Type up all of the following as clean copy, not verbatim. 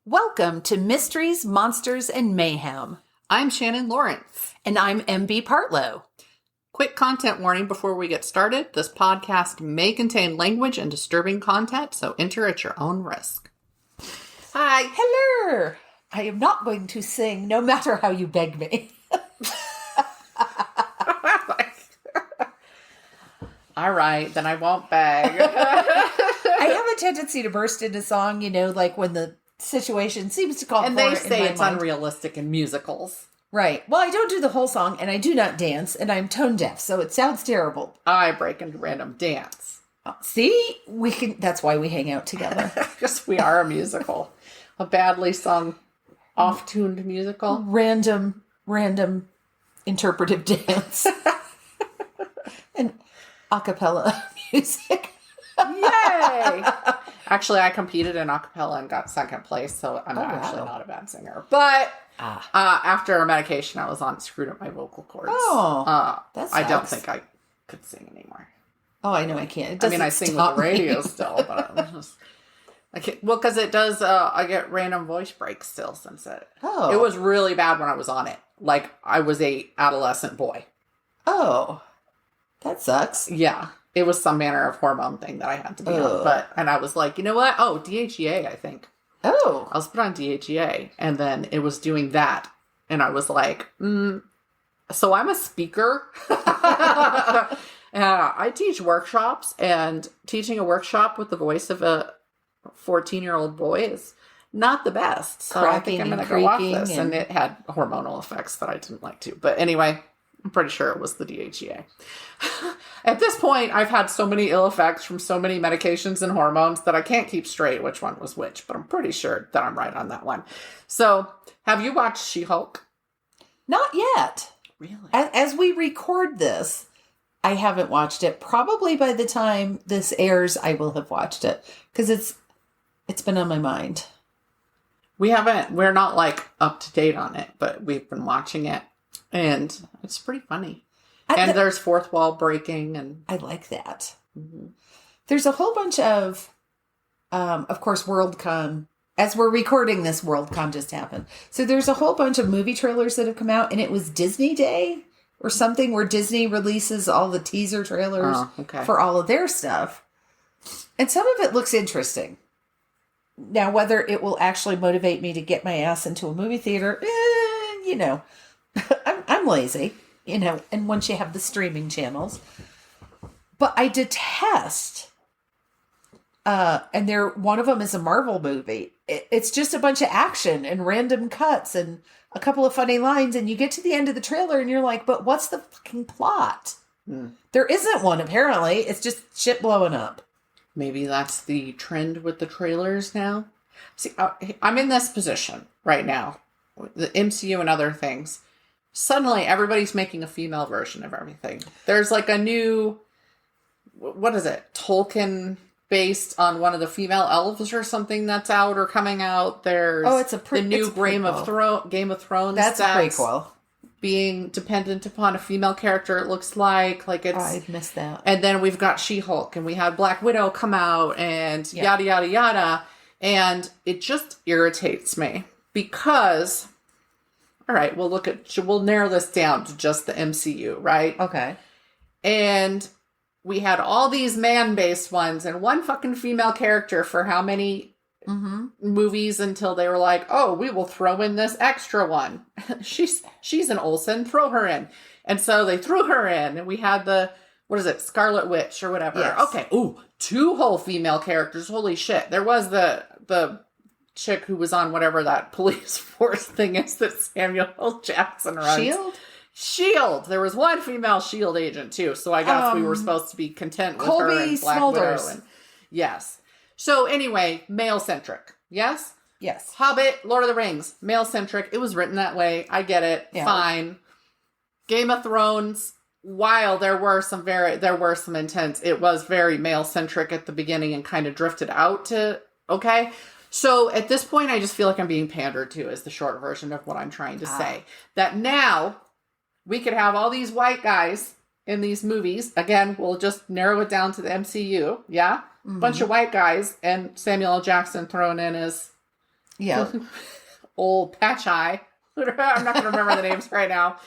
Welcome to Mysteries, Monsters, and Mayhem. I'm Shannon Lawrence. And I'm MB Partlow. Quick content warning before we get started. This podcast may contain language and disturbing content, so enter at your own risk. Hi. Hello. I am not going to sing no matter how you beg me. All right, then I won't beg. I have a tendency to burst into song, like when the situation seems to call for it. And they say it's unrealistic in musicals. Right. Well, I don't do the whole song, and I do not dance, and I'm tone deaf, so it sounds terrible. I break into random dance. See? That's why we hang out together. Because we are a musical. A badly sung, off-tuned musical. Random interpretive dance. And a cappella music. Yay! Actually, I competed in a cappella and got second place, so I'm actually not a bad singer. But after a medication I was on, it screwed up my vocal cords. That sucks. I don't think I could sing anymore. Oh, I know I can't. I sing with the radio still, but I'm just... I can't, well, because it does, I get random voice breaks still since it. Oh. It was really bad when I was on it. Like, I was a adolescent boy. Oh. That sucks. Yeah. It was some manner of hormone thing that I had to be on. And I was like, you know what? Oh, DHEA, I think. Oh. I was put on DHEA. And then it was doing that. And I was like, so I'm a speaker. I teach workshops. And teaching a workshop with the voice of a 14-year-old boy is not the best. So I think I'm going to go off this. And it had hormonal effects that I didn't like to. But anyway, I'm pretty sure it was the DHEA. At this point, I've had so many ill effects from so many medications and hormones that I can't keep straight which one was which, but I'm pretty sure that I'm right on that one. So, have you watched She-Hulk? Not yet. Really? As we record this, I haven't watched it. Probably by the time this airs, I will have watched it, because it's been on my mind. We're not like up to date on it, but we've been watching it, and it's pretty funny. And there's fourth wall breaking, and I like that. Mm-hmm. There's a whole bunch of course, Worldcon. As we're recording this, Worldcon just happened. So there's a whole bunch of movie trailers that have come out, and it was Disney Day or something where Disney releases all the teaser trailers for all of their stuff. And some of it looks interesting. Now, whether it will actually motivate me to get my ass into a movie theater, I'm lazy. And once you have the streaming channels. But I detest, and one of them is a Marvel movie. It's just a bunch of action and random cuts and a couple of funny lines, and you get to the end of the trailer and you're like, but what's the fucking plot? There isn't one, apparently. It's just shit blowing up. Maybe that's the trend with the trailers now. See, I'm in this position right now, the MCU and other things. Suddenly, everybody's making a female version of everything. There's like a new, what is it? Tolkien based on one of the female elves or something that's out or coming out. There's it's the new Game of Thrones. That's a prequel. Being dependent upon a female character, it looks like it's. I've missed that. And then we've got She-Hulk, and we had Black Widow come out, and yada yada yada, and it just irritates me because. All right, we'll narrow this down to just the MCU, right? Okay. And we had all these man-based ones and one fucking female character for how many movies until they were like, oh, we will throw in this extra one. She's an Olsen, throw her in. And so they threw her in, and we had Scarlet Witch or whatever. Yes. Okay, two whole female characters, holy shit. There was the chick who was on whatever that police force thing is that Samuel L. Jackson runs. Shield. There was one female Shield agent too, so I guess we were supposed to be content with her and Black Widow. Yes. So anyway, male centric. Yes. Yes. Hobbit, Lord of the Rings, male centric. It was written that way. I get it. Yeah. Fine. Game of Thrones. While there were some intense, it was very male centric at the beginning and kind of drifted out to okay. So at this point, I just feel like I'm being pandered to is the short version of what I'm trying to say. That now we could have all these white guys in these movies. Again, we'll just narrow it down to the MCU. Yeah. Bunch of white guys and Samuel L. Jackson thrown in as Yeah. Old Patch Eye. I'm not going to remember the names right now.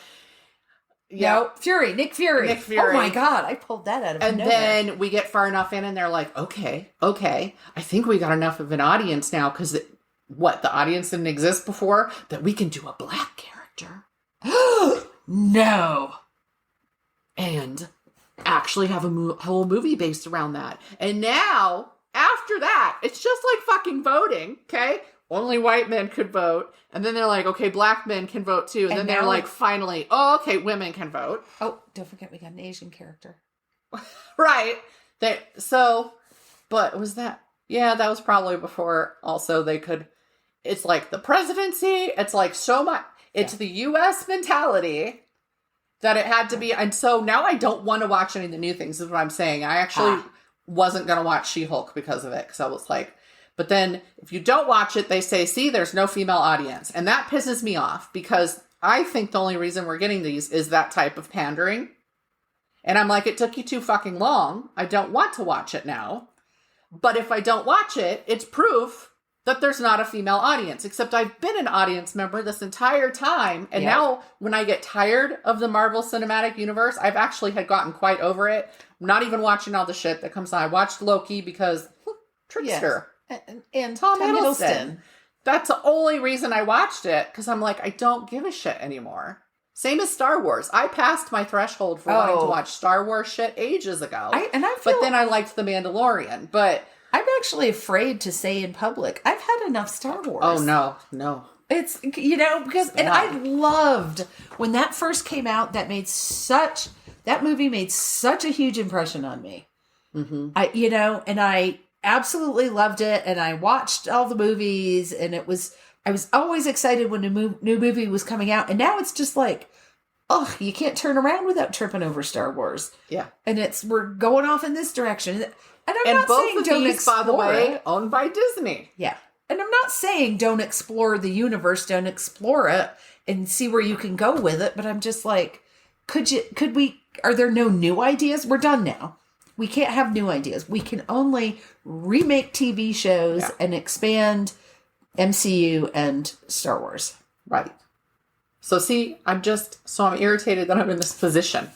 Yeah. No, Fury. Nick Fury. Oh my God. I pulled that out of nowhere. And then we get far enough in and they're like, okay. I think we got enough of an audience now because the audience didn't exist before, that we can do a black character. No. And actually have a whole movie based around that. And now, after that, it's just like fucking voting, okay? Only white men could vote. And then they're like, okay, black men can vote too. And then they're like, finally, oh, okay, women can vote. Oh, don't forget we got an Asian character. Right. But was that? Yeah, that was probably before also they could, it's like the presidency. It's like so much, it's the U.S. mentality that it had to be. And so now I don't want to watch any of the new things is what I'm saying. I actually wasn't going to watch She-Hulk because of it. Because I was like, but then if you don't watch it, they say, see, there's no female audience. And that pisses me off because I think the only reason we're getting these is that type of pandering. And I'm like, it took you too fucking long. I don't want to watch it now. But if I don't watch it, it's proof that there's not a female audience. Except I've been an audience member this entire time. And now when I get tired of the Marvel Cinematic Universe, I've actually had gotten quite over it. I'm not even watching all the shit that comes on. I watched Loki because Trickster. Yes. And Tom Hiddleston. That's the only reason I watched it. Because I'm like, I don't give a shit anymore. Same as Star Wars. I passed my threshold for wanting to watch Star Wars shit ages ago. But then I liked The Mandalorian. But I'm actually afraid to say in public, I've had enough Star Wars. Oh, no. It's, because, and I loved when that first came out, that movie made such a huge impression on me. Mm-hmm. I absolutely loved it. And I watched all the movies and I was always excited when a new movie was coming out. And now it's just like, you can't turn around without tripping over Star Wars. Yeah. And we're going off in this direction. And I'm not both saying of don't these, explore by the way, it. owned by Disney. Yeah. And I'm not saying don't explore the universe, don't explore it and see where you can go with it. But I'm just like, are there no new ideas? We're done now. We can't have new ideas. We can only remake TV shows and expand MCU and Star Wars. Right. So see, I'm irritated that I'm in this position.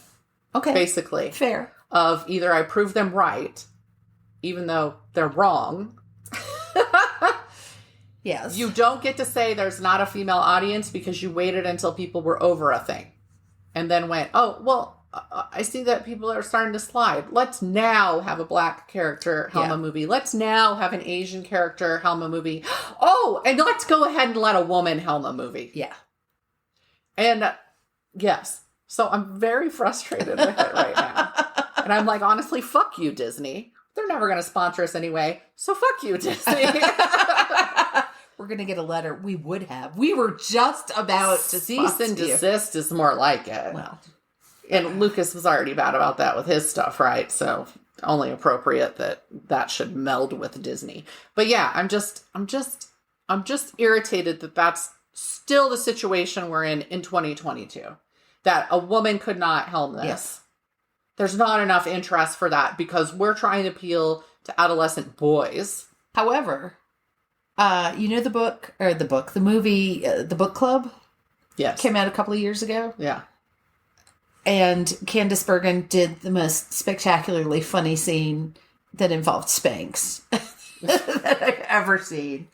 Okay. Basically. Fair. Of either I prove them right, even though they're wrong. Yes. You don't get to say there's not a female audience because you waited until people were over a thing. And then went, I see that people are starting to slide. Let's now have a black character Helma movie. Let's now have an Asian character Helma movie. Oh, and let's go ahead and let a woman Helma movie. Yeah. And yes. So I'm very frustrated with it right now. And I'm like, honestly, fuck you, Disney. They're never going to sponsor us anyway. So fuck you, Disney. We're going to get a letter. We would have. We were just about to cease and desist is more like it. Well. And Lucas was already bad about that with his stuff, right? So only appropriate that should meld with Disney. But yeah, I'm just irritated that that's still the situation we're in 2022. That a woman could not helm this. Yes. There's not enough interest for that because we're trying to appeal to adolescent boys. However, the movie, The Book Club? Yes. Came out a couple of years ago. Yeah. And Candice Bergen did the most spectacularly funny scene that involved Spanx that I've ever seen.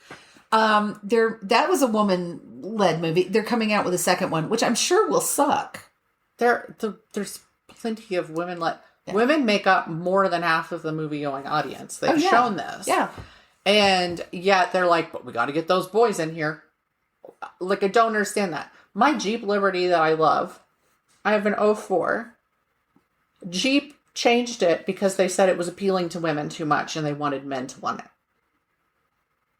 That was a woman-led movie. They're coming out with a second one, which I'm sure will suck. There's plenty of women-led. Yeah. Women make up more than half of the movie-going audience. They've shown this. Yeah. And yet they're like, but we got to get those boys in here. Like, I don't understand that. My Jeep Liberty that I love, I have an '04. Jeep changed it because they said it was appealing to women too much and they wanted men to want it.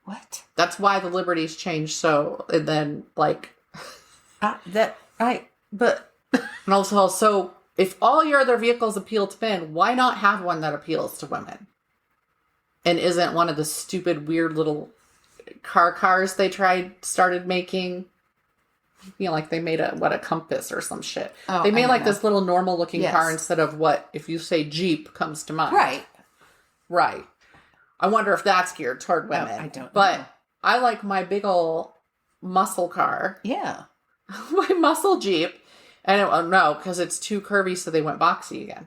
What? That's why the Liberties changed. And then and also, so if all your other vehicles appeal to men, why not have one that appeals to women? And isn't one of the stupid, weird little cars they started making? Like they made a Compass or some shit. Oh, they made this little normal looking car instead of what, if you say Jeep, comes to mind. Right. I wonder if that's geared toward women. No, I don't know. But I like my big ol' muscle car. Yeah. My muscle Jeep. And no, because it's too curvy, so they went boxy again.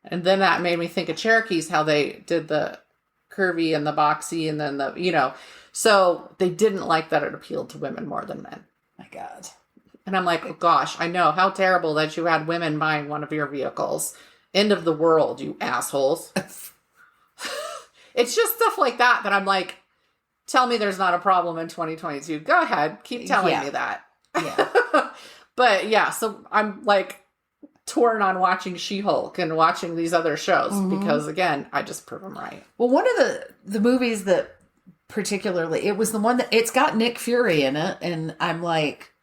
And then that made me think of Cherokees, how they did the curvy and the boxy and then so they didn't like that it appealed to women more than men. My God. And I'm like, oh gosh, I know. How terrible that you had women buying one of your vehicles. End of the world, you assholes. It's just stuff like that I'm like, tell me there's not a problem in 2022. Go ahead. Keep telling me that. Yeah. But yeah, so I'm like torn on watching She-Hulk and watching these other shows because, again, I just prove them right. Well, one of the movies that particularly, it was the one that, it's got Nick Fury in it, and I'm like,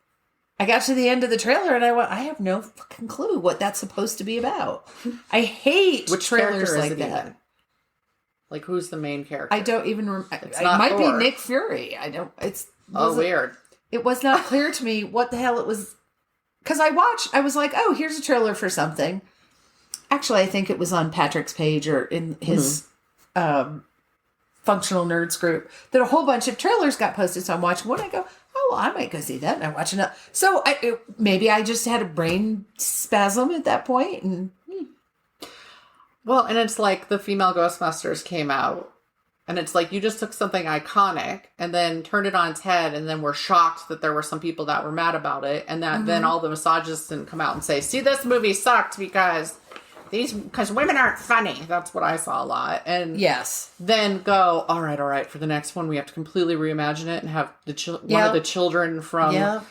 I got to the end of the trailer and I went, I have no fucking clue what that's supposed to be about. I hate Which trailers like that. Even? Like, who's the main character? I don't even remember. It might Thor. be Nick Fury. I don't, weird. It was not clear to me what the hell it was. Because I was like, oh, here's a trailer for something. Actually, I think it was on Patrick's page or in his functional nerds group that a whole bunch of trailers got posted. So I'm watching one. I go, oh, well, I might go see that. And I'm watching it. So maybe I just had a brain spasm at that point. And Well, and it's like the female Ghostbusters came out. And it's like you just took something iconic and then turned it on its head and then were shocked that there were some people that were mad about it. And that then all the misogynists didn't come out and say, see, this movie sucked because women aren't funny. That's what I saw a lot. And yes. Then go, all right. For the next one, we have to completely reimagine it and have one of the children from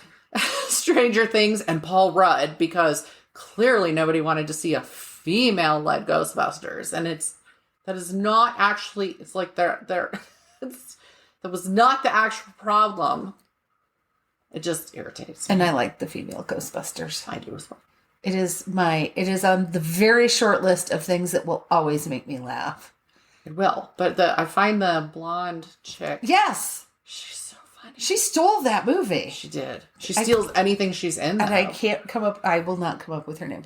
Stranger Things and Paul Rudd because clearly nobody wanted to see a female-led Ghostbusters. And that is not actually, it's like that was not the actual problem. It just irritates me. And I like the female Ghostbusters. I do as well. It is on the very short list of things that will always make me laugh. It will. But I find the blonde chick. Yes. She's so funny. She stole that movie. She did. She steals anything she's in, though. And I will not come up with her name.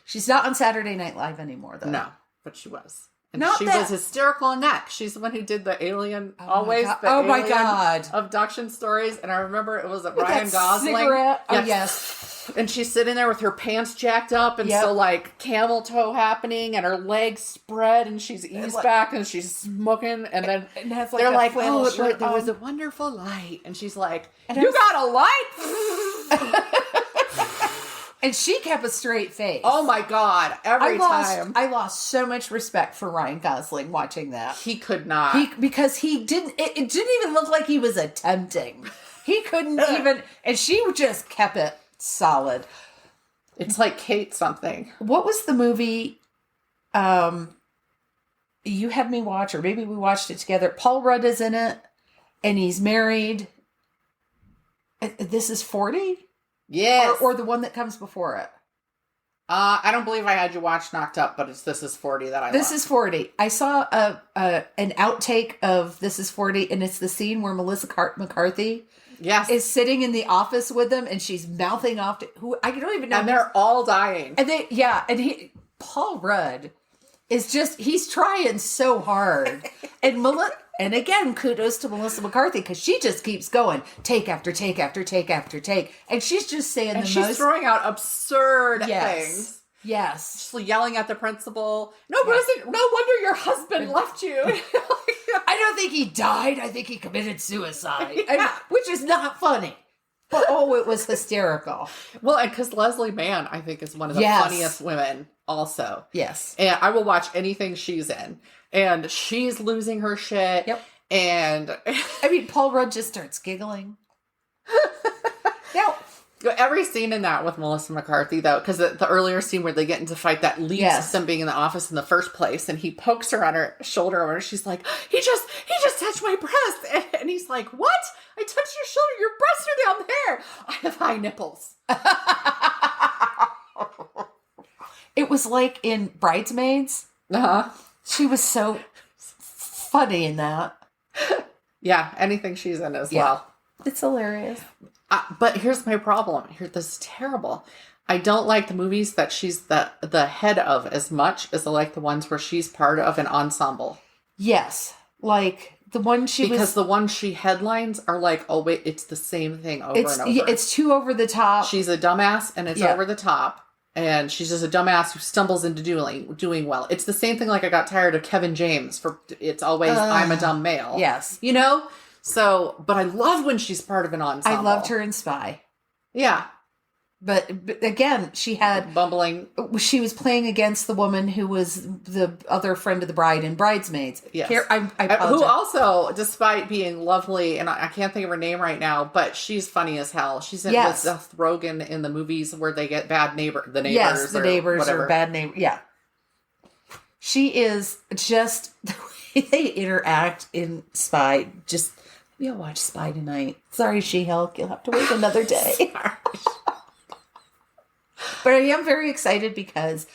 She's not on Saturday Night Live anymore, though. No, but she was. And she was hysterical in that. She's the one who did the alien, my God. abduction stories. And I remember it was Ryan Gosling. Cigarette. Oh, yes. And she's sitting there with her pants jacked up and so like camel toe happening and her legs spread and she's eased back and she's smoking. And then they're like, oh, there was a wonderful light. And she's like, you got a light? And she kept a straight face. Oh my God. Every time. I lost so much respect for Ryan Gosling watching that. He could not. Because he didn't, it didn't even look like he was attempting. He couldn't even, and she just kept it solid. It's like Kate something. What was the movie you had me watch, or maybe we watched it together? Paul Rudd is in it, and he's married. This is 40? Yes. Or the one that comes before it. I don't believe I had you watch Knocked Up, but This Is 40 that I This is 40. I saw an outtake of This Is 40, and it's the scene where Melissa McCarthy is sitting in the office with them, and she's mouthing off to who I don't even know. And they're all dying. And Paul Rudd is he's trying so hard. And again, kudos to Melissa McCarthy, because she just keeps going, take after take after take after take. And she's just saying she's throwing out absurd things. Yes. She's yelling at the principal. No wonder your husband left you. I don't think he died. I think he committed suicide. Which is not funny. But, it was hysterical. Well, and because Leslie Mann, I think, is one of the funniest women also. Yes. And I will watch anything she's in. And she's losing her shit. Yep. And I mean, Paul Rudd just starts giggling. Now, every scene in that with Melissa McCarthy, though, because the earlier scene where they get into fight that leads to them being in the office in the first place, and he pokes her on her shoulder, and she's like, he just touched my breast, and he's like, what? I touched your shoulder. Your breasts are down there. I have high nipples. It was like in Bridesmaids. Uh-huh. She was so funny in that. Yeah, anything she's in as well. It's hilarious. But here's my problem. This is terrible. I don't like the movies that she's the head of as much as I like the ones where she's part of an ensemble. Yes. Like The one because the one she headlines are like, oh wait, it's the same thing over and over. Yeah, it's too over the top. She's a dumbass and it's over the top. And she's just a dumbass who stumbles into doing well. It's the same thing like I got tired of Kevin James for it's always I'm a dumb male. Yes. You know? So, but I love when she's part of an ensemble. I loved her in Spy. Yeah. But again, she had... Bumbling. She was playing against the woman who was the other friend of the bride in Bridesmaids. Yes. I apologize. Who also, despite being lovely, and I can't think of her name right now, but she's funny as hell. She's in with Seth Rogen in the movies where they get the neighbors. Yes, the neighbors or bad neighbor. Yeah. She is just... The way they interact in Spy, just... Maybe I'll watch Spy tonight. Sorry, She-Hulk. You'll have to wait another day. But I am very excited because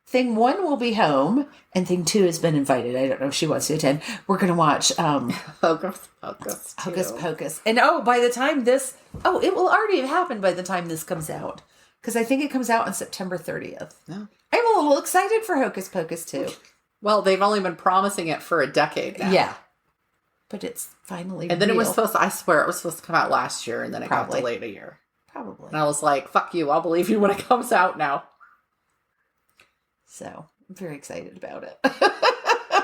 Thing 1 will be home and Thing 2 has been invited. I don't know if she wants to attend. We're going to watch Hocus Pocus. And by the time this... it will already have happened by the time this comes out. Because I think it comes out on September 30th. Yeah. I'm a little excited for Hocus Pocus too. Well, they've only been promising it for a decade now. Yeah. But it's finally And then real. it was supposed to... I swear it was supposed to come out last year and then it got delayed a year. Probably. And I was like, fuck you, I'll believe you when it comes out now. So, I'm very excited about it.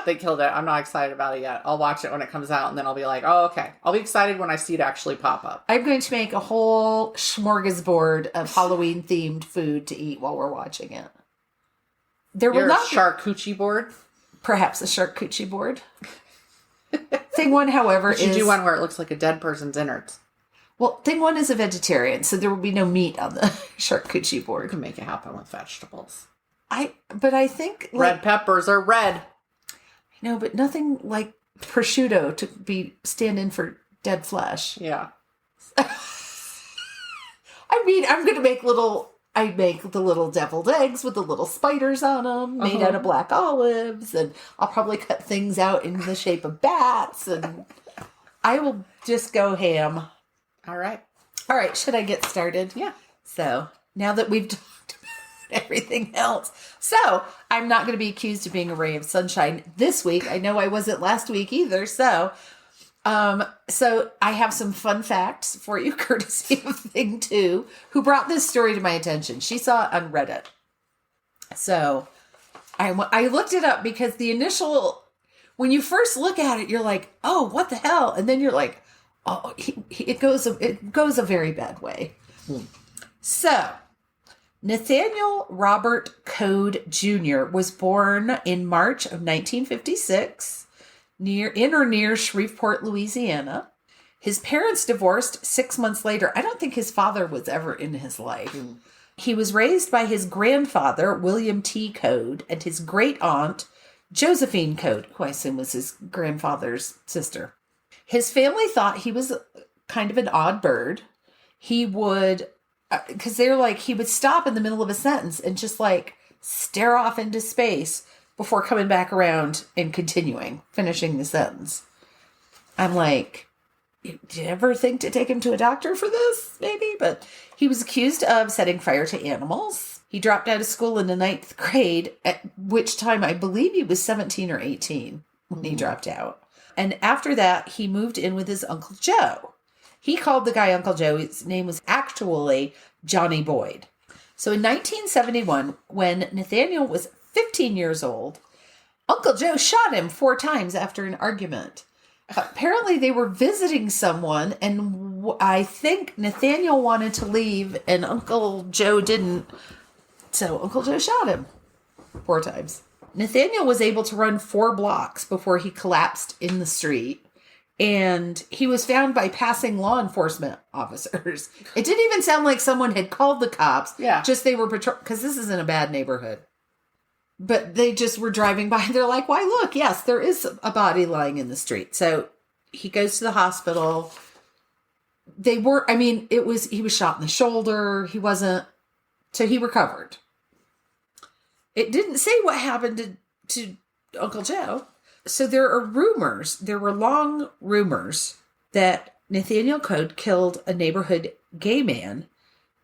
They killed it. I'm not excited about it yet. I'll watch it when it comes out, and then I'll be like, oh, okay. I'll be excited when I see it actually pop up. I'm going to make a whole smorgasbord of Halloween-themed food to eat while we're watching it. There will not be... charcuterie board? Perhaps a charcuterie board. Thing 1, however, you do one where it looks like a dead person's innards. Well, Thing 1 is a vegetarian, so there will be no meat on the charcuterie board. You can make it happen with vegetables. But I think... Red peppers are red. I know, but nothing like prosciutto to be stand-in for dead flesh. Yeah. I mean, I'm going to make I make the little deviled eggs with the little spiders on them, made out of black olives, and I'll probably cut things out in the shape of bats, and I will just go ham. All right. Should I get started? Yeah. So, now that we've talked about everything else. So, I'm not going to be accused of being a ray of sunshine this week. I know I wasn't last week either. So I have some fun facts for you, courtesy of Thing 2, who brought this story to my attention. She saw it on Reddit. So, I looked it up because the initial... When you first look at it, you're like, oh, what the hell? And then you're like... Oh, it goes a very bad way. So, Nathaniel Robert Code Jr. was born in March of 1956 near Shreveport, Louisiana. His parents divorced 6 months later. I don't think his father was ever in his life. He was raised by his grandfather, William T. Code, and his great aunt, Josephine Code, who I assume was his grandfather's sister. His family thought he was kind of an odd bird. He would, because they're like, he would stop in the middle of a sentence and just like stare off into space before coming back around and finishing the sentence. I'm like, did you ever think to take him to a doctor for this? Maybe. But he was accused of setting fire to animals. He dropped out of school in the 9th grade, at which time I believe he was 17 or 18 when he dropped out. And after that, he moved in with his Uncle Joe. He called the guy Uncle Joe. His name was actually Johnny Boyd. So in 1971, when Nathaniel was 15 years old, Uncle Joe shot him 4 times after an argument. Apparently, they were visiting someone, and I think Nathaniel wanted to leave, and Uncle Joe didn't. So Uncle Joe shot him 4 times. Nathaniel was able to run 4 blocks before he collapsed in the street, and he was found by passing law enforcement officers. It didn't even sound like someone had called the cops. Yeah. Just they were because this isn't a bad neighborhood. But they just were driving by, and they're like, why, look, yes, there is a body lying in the street. So he goes to the hospital. He was shot in the shoulder. So he recovered. It didn't say what happened to Uncle Joe. So there were long rumors that Nathaniel Code killed a neighborhood gay man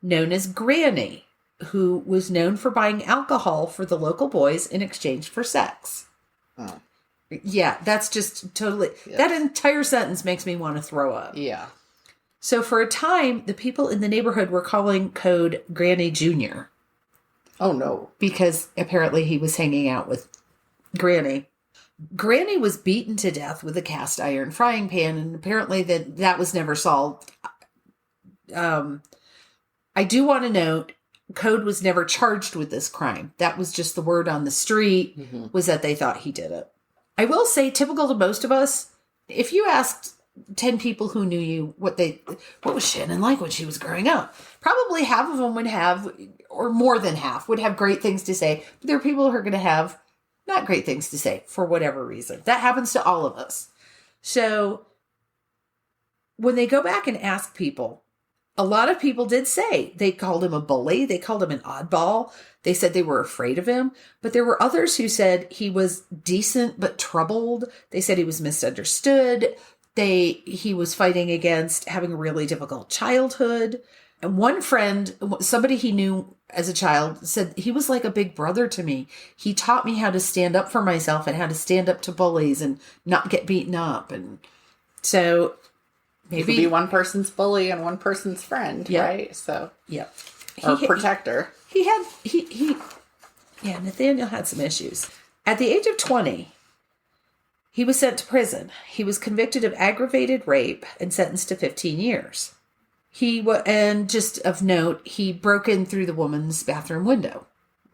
known as Granny, who was known for buying alcohol for the local boys in exchange for sex. Oh. Yeah, that's just totally... Yes. That entire sentence makes me want to throw up. Yeah. So for a time, the people in the neighborhood were calling Code Granny Jr. Oh, no. Because apparently he was hanging out with Granny. Granny was beaten to death with a cast iron frying pan, and apparently that was never solved. I do want to note, Code was never charged with this crime. That was just the word on the street, was that they thought he did it. I will say, typical to most of us, if you asked 10 people who knew you what was Shannon like when she was growing up, probably half of them would have, or more than half, would have great things to say. But there are people who are going to have not great things to say for whatever reason. That happens to all of us. So when they go back and ask people, a lot of people did say they called him a bully. They called him an oddball. They said they were afraid of him. But there were others who said he was decent but troubled. They said he was misunderstood. He was fighting against having a really difficult childhood. And one friend, somebody he knew as a child, said he was like a big brother to me. He taught me how to stand up for myself and how to stand up to bullies and not get beaten up. And so maybe you could be one person's bully and one person's friend, right? So or protector. Nathaniel had some issues. At the age of 20, he was sent to prison. He was convicted of aggravated rape and sentenced to 15 years. And just of note, he broke in through the woman's bathroom window.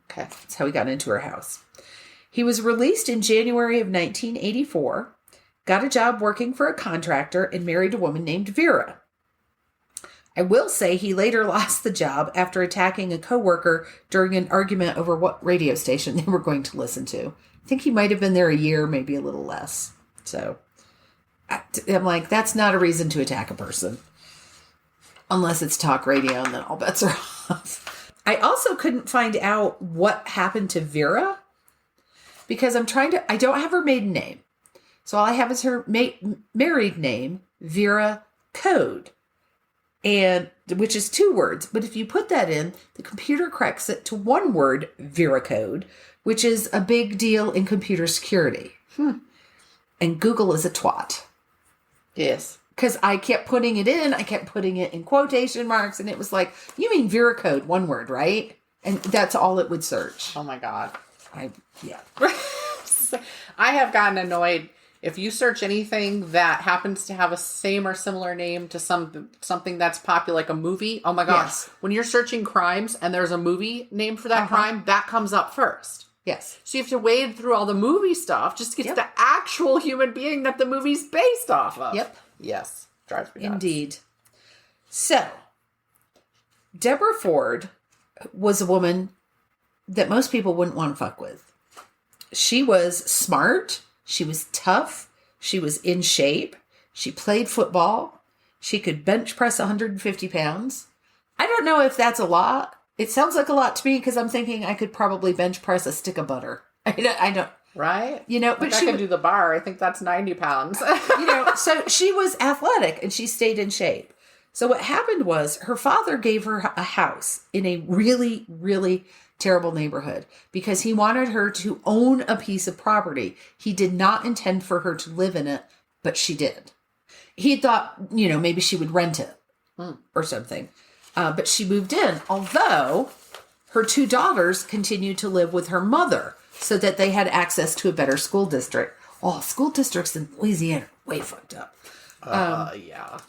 Okay. That's how he got into her house. He was released in January of 1984, got a job working for a contractor, and married a woman named Vera. I will say he later lost the job after attacking a coworker during an argument over what radio station they were going to listen to. I think he might have been there a year, maybe a little less. So I'm like, that's not a reason to attack a person. Unless it's talk radio, and then all bets are off. I also couldn't find out what happened to Vera. Because I don't have her maiden name. So all I have is her married name, Vera Code. And which is 2 words. But if you put that in, the computer corrects it to 1 word, Vera Code, which is a big deal in computer security. And Google is a twat. Yes. Because I kept putting it in. I kept putting it in quotation marks. And it was like, you mean Vera Code, 1 word, right? And that's all it would search. Oh, my God. Yeah. I have gotten annoyed. If you search anything that happens to have a same or similar name to something that's popular, like a movie, oh my gosh. Yes. When you're searching crimes and there's a movie name for that crime, that comes up first. Yes. So you have to wade through all the movie stuff just to get to the actual human being that the movie's based off of. Yep. Yes. Drives me nuts. Indeed. So, Deborah Ford was a woman that most people wouldn't want to fuck with. She was smart. She was tough. She was in shape. She played football. She could bench press 150 pounds. I don't know if that's a lot. It sounds like a lot to me because I'm thinking I could probably bench press a stick of butter. I don't. Right? But I can do the bar. I think that's 90 pounds. So she was athletic and she stayed in shape. So what happened was her father gave her a house in a really, really terrible neighborhood because he wanted her to own a piece of property. He did not intend for her to live in it, but she did. He thought, maybe she would rent it or something. But she moved in, although her 2 daughters continued to live with her mother so that they had access to a better school district. Oh, school districts in Louisiana are way fucked up. Yeah.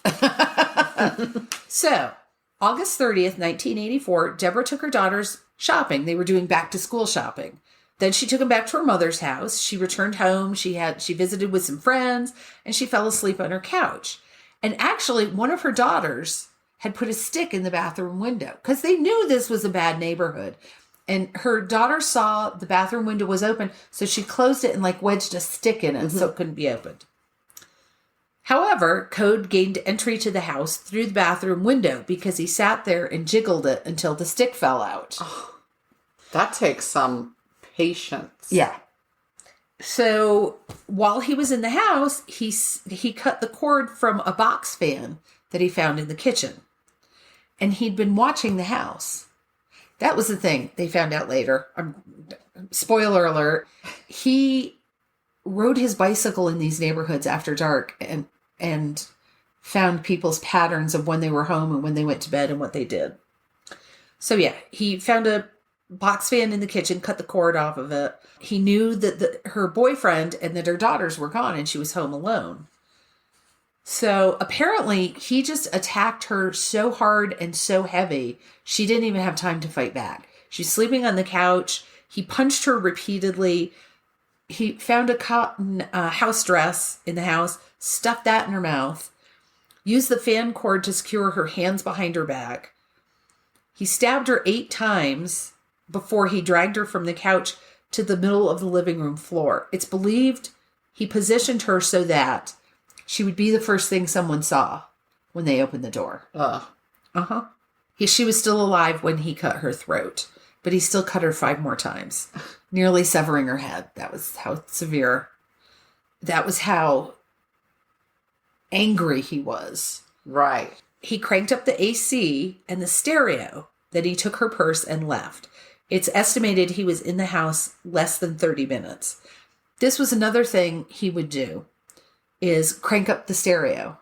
So, August 30th, 1984, Deborah took her daughters shopping. They were doing back to school shopping. Then she took them back to her mother's house. She returned home. She visited with some friends and she fell asleep on her couch. And actually, one of her daughters had put a stick in the bathroom window because they knew this was a bad neighborhood. And her daughter saw the bathroom window was open, so she closed it and wedged a stick in it so it couldn't be opened. However, Code gained entry to the house through the bathroom window because he sat there and jiggled it until the stick fell out. Oh, that takes some patience. Yeah. So while he was in the house, he cut the cord from a box fan that he found in the kitchen. And he'd been watching the house. That was the thing they found out later. Spoiler alert. He rode his bicycle in these neighborhoods after dark and found people's patterns of when they were home and when they went to bed and what they did. So yeah, he found a box fan in the kitchen, cut the cord off of it. He knew that her boyfriend and that her daughters were gone and she was home alone. So apparently he just attacked her so hard and so heavy, she didn't even have time to fight back. She's sleeping on the couch. He punched her repeatedly. He found a cotton house dress in the house, stuffed that in her mouth, used the fan cord to secure her hands behind her back. He stabbed her 8 times before he dragged her from the couch to the middle of the living room floor. It's believed he positioned her so that she would be the first thing someone saw when they opened the door. She was still alive when he cut her throat, but he still cut her 5 more times, nearly severing her head. That was how severe. That was how angry he was. Right. He cranked up the AC and the stereo. Then he took her purse and left. It's estimated he was in the house less than 30 minutes. This was another thing he would do, is crank up the stereo.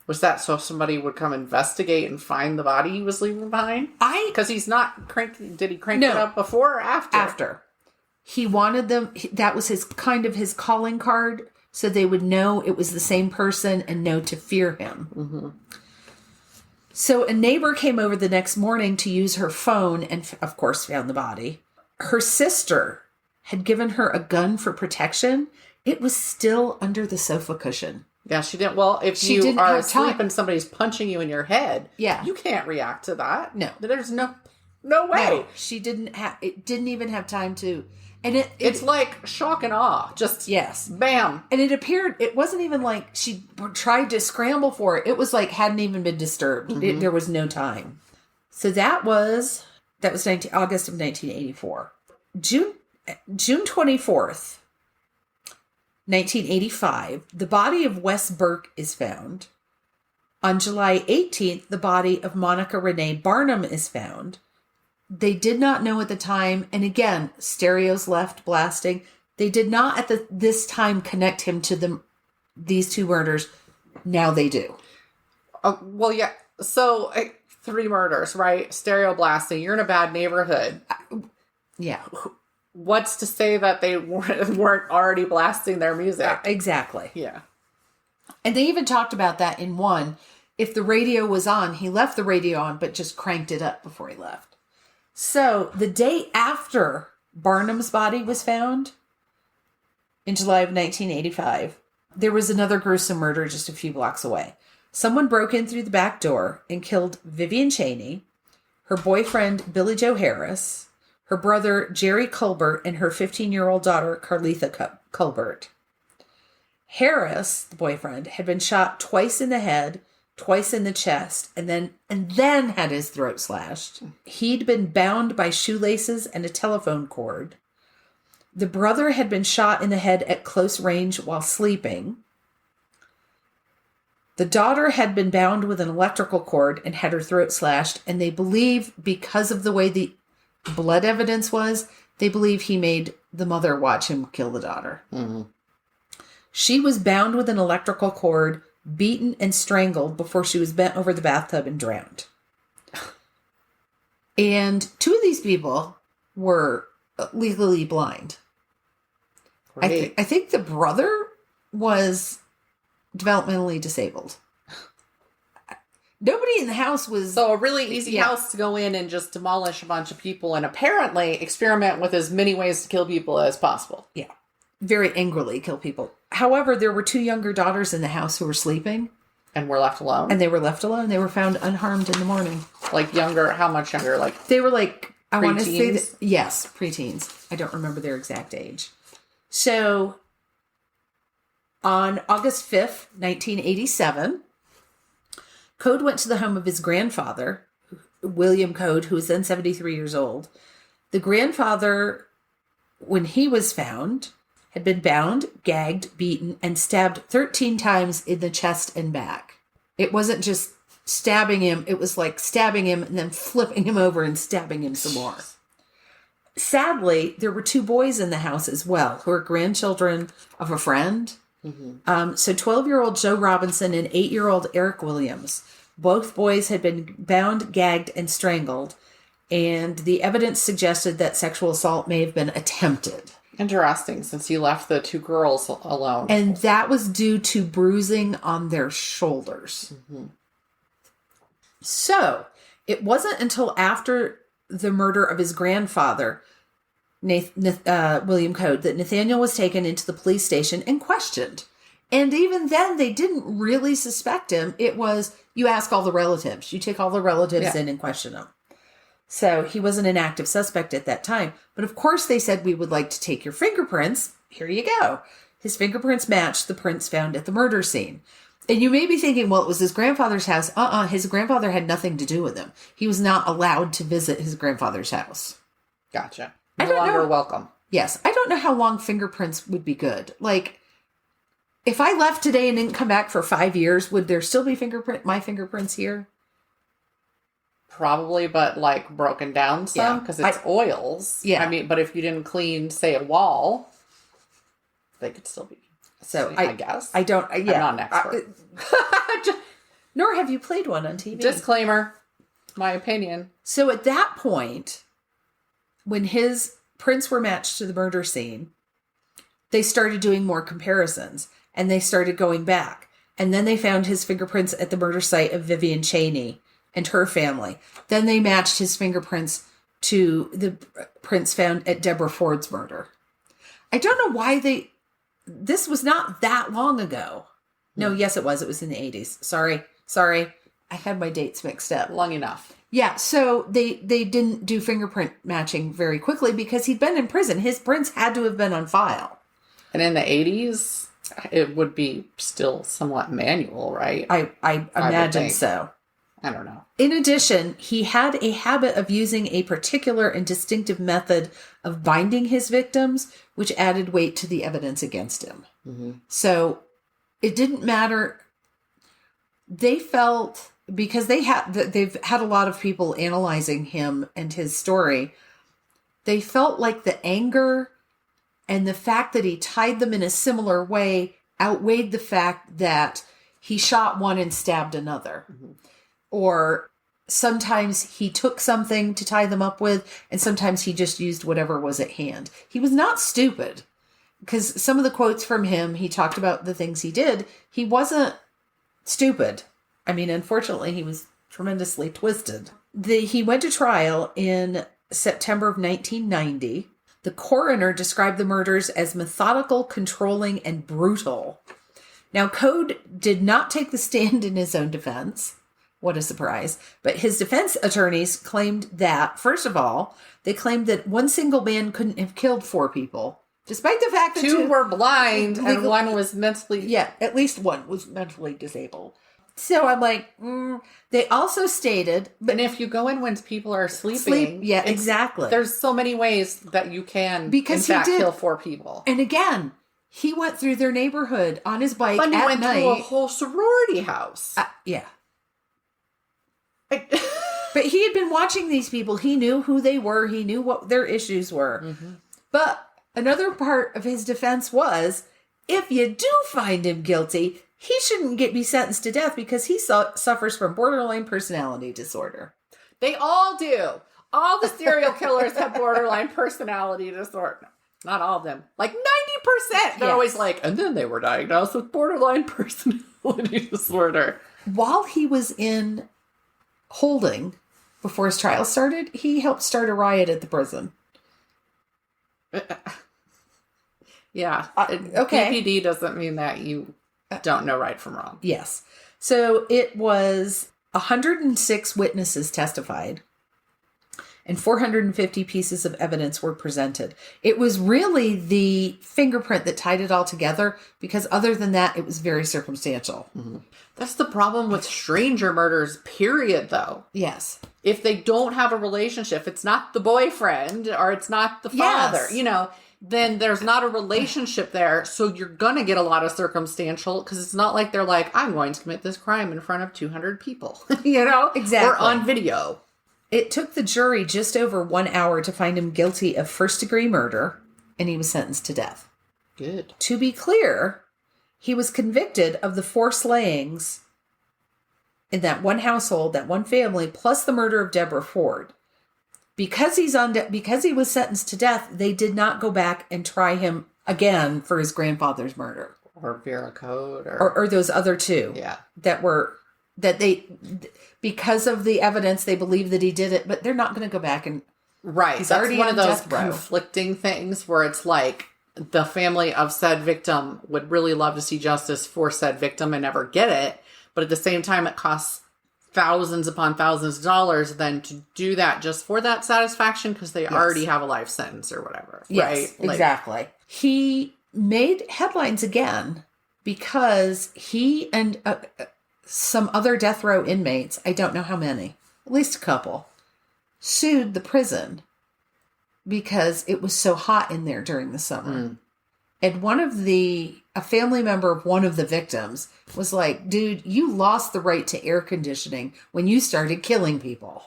Was that so somebody would come investigate and find the body he was leaving behind? Because he's not cranking. Did he crank it up before or after? After. He wanted them. That was his calling card, so they would know it was the same person and know to fear him. Mm-hmm. So a neighbor came over the next morning to use her phone and, of course, found the body. Her sister had given her a gun for protection. It was still under the sofa cushion. Yeah, she didn't. Well, if you are asleep and somebody's punching you in your head, you can't react to that. No. There's no way. No, she didn't have, it didn't even have time to, and it's like shock and awe. Just, bam. And it wasn't even like she tried to scramble for it. It was like hadn't even been disturbed. Mm-hmm. There was no time. So that was August of 1984. June 24th. 1985, the body of Wes Burke is found. On July 18th, the body of Monica Renee Barnum is found. They did not know at the time, and again, stereos left blasting. They did not at this time connect him to these 2 murders. Now they do. Well, yeah. So 3 murders, right? Stereo blasting. You're in a bad neighborhood. Yeah. What's to say that they weren't already blasting their music? Exactly. Yeah. And they even talked about that in one. If the radio was on, he left the radio on, but just cranked it up before he left. So the day after Barnum's body was found, in July of 1985, there was another gruesome murder just a few blocks away. Someone broke in through the back door and killed Vivian Cheney, her boyfriend Billy Joe Harris, her brother Jerry Colbert, and her 15-year-old daughter Carletha Colbert. Harris, the boyfriend, had been shot twice in the head, twice in the chest, and then had his throat slashed. He'd been bound by shoelaces and a telephone cord. The brother had been shot in the head at close range while sleeping. The daughter had been bound with an electrical cord and had her throat slashed, and they believe, because of the way the blood evidence was, they believe he made the mother watch him kill the daughter. Mm-hmm. She was bound with an electrical cord, beaten and strangled before she was bent over the bathtub and drowned. And 2 of these people were legally blind. I think the brother was developmentally disabled. Nobody in the house was... So a really easy house to go in and just demolish a bunch of people and apparently experiment with as many ways to kill people as possible. Yeah. Very angrily kill people. However, there were 2 younger daughters in the house who were sleeping. And were left alone? And they were left alone. They were found unharmed in the morning. Like younger? How much younger? Like they were like, I want to say preteens? Yes, preteens. I don't remember their exact age. So, on August 5th, 1987... Code went to the home of his grandfather, William Code, who was then 73 years old. The grandfather, when he was found, had been bound, gagged, beaten, and stabbed 13 times in the chest and back. It wasn't just stabbing him. It was like stabbing him and then flipping him over and stabbing him some more. sadly, there were 2 boys in the house as well, who are grandchildren of a friend. Mm-hmm. So 12-year-old Joe Robinson and 8-year-old Eric Williams. Both boys had been bound, gagged, and strangled. And the evidence suggested that sexual assault may have been attempted. Interesting, since he left the 2 girls alone. And that was due to bruising on their shoulders. Mm-hmm. So, it wasn't until after the murder of his grandfather, William Code, that Nathaniel was taken into the police station and questioned. And even then, they didn't really suspect him. It was, you ask all the relatives. You take all the relatives in and question them. So he wasn't an active suspect at that time. But of course, they said, we would like to take your fingerprints. Here you go. His fingerprints matched the prints found at the murder scene. And you may be thinking, well, it was his grandfather's house. His grandfather had nothing to do with him. He was not allowed to visit his grandfather's house. Gotcha. No longer welcome. Yes. I don't know how long fingerprints would be good. Like, if I left today and didn't come back for 5 years, would there still be my fingerprints here? Probably, but like broken down some because it's oils. Yeah. I mean, but if you didn't clean, say, a wall, they could still be. So I guess. I don't. I'm not an expert. Nor have you played one on TV. Disclaimer. My opinion. So at that point, when his prints were matched to the murder scene, they started doing more comparisons and they started going back. And then they found his fingerprints at the murder site of Vivian Cheney and her family. Then they matched his fingerprints to the prints found at Deborah Ford's murder. I don't know why this was not that long ago. No, yes, it was. It was in the 80s. Sorry. I had my dates mixed up. Long enough. Yeah, so they didn't do fingerprint matching very quickly because he'd been in prison. His prints had to have been on file. And in the 80s, it would be still somewhat manual, right? I imagine so. I don't know. In addition, he had a habit of using a particular and distinctive method of binding his victims, which added weight to the evidence against him. Mm-hmm. So it didn't matter. They felt, because they've had a lot of people analyzing him and his story, they felt like the anger and the fact that he tied them in a similar way outweighed the fact that he shot one and stabbed another. Mm-hmm. Or sometimes he took something to tie them up with, and sometimes he just used whatever was at hand. He was not stupid, because some of the quotes from him, he talked about the things he did. He wasn't stupid. I mean, unfortunately, he was tremendously twisted. He went to trial in September of 1990. The coroner described the murders as methodical, controlling, and brutal. Now, Code did not take the stand in his own defense. What a surprise. But his defense attorneys claimed that, first of all, they claimed that one single man couldn't have killed 4 people, despite the fact that 2 were blind and 1 was mentally... Yeah, at least 1 was mentally disabled. So I'm like, they also stated... And if you go in when people are sleeping... Yeah, exactly. There's so many ways that you can, because in fact, kill 4 people. And again, he went through their neighborhood on his bike at night. But he went through a whole sorority house. Yeah. But he had been watching these people. He knew who they were. He knew what their issues were. Mm-hmm. But another part of his defense was, if you do find him guilty, he shouldn't be sentenced to death because he suffers from borderline personality disorder. They all do. All the serial killers have borderline personality disorder. Not all of them. Like 90%. They're always like, and then they were diagnosed with borderline personality disorder. While he was in holding before his trial started, he helped start a riot at the prison. Yeah. Okay. PPD doesn't mean that you don't know right from wrong. Yes. So it was 106 witnesses testified and 450 pieces of evidence were presented. It was really the fingerprint that tied it all together, because other than that, it was very circumstantial. Mm-hmm. That's the problem with stranger murders, period, though. Yes. If they don't have a relationship, it's not the boyfriend or it's not the father, then there's not a relationship there. So you're going to get a lot of circumstantial, because it's not like they're like, I'm going to commit this crime in front of 200 people, Exactly. Or on video. It took the jury just over 1 hour to find him guilty of first-degree murder, and he was sentenced to death. Good. To be clear, he was convicted of the 4 slayings in that one household, that one family, plus the murder of Deborah Ford. Because because he was sentenced to death, they did not go back and try him again for his grandfather's murder. Or Vera Code. Or those other 2. Yeah. Because of the evidence, they believe that he did it, but they're not going to go back and... Right. He's That's already one of those death row. conflicting things where it's like the family of said victim would really love to see justice for said victim and never get it. But at the same time, it costs thousands upon thousands of dollars then to do that just for that satisfaction because they already have a life sentence or whatever. Yes, right? Exactly. He made headlines again because he and some other death row inmates, I don't know how many, at least a couple, sued the prison because it was so hot in there during the summer. And a family member of one of the victims was like, dude, you lost the right to air conditioning when you started killing people.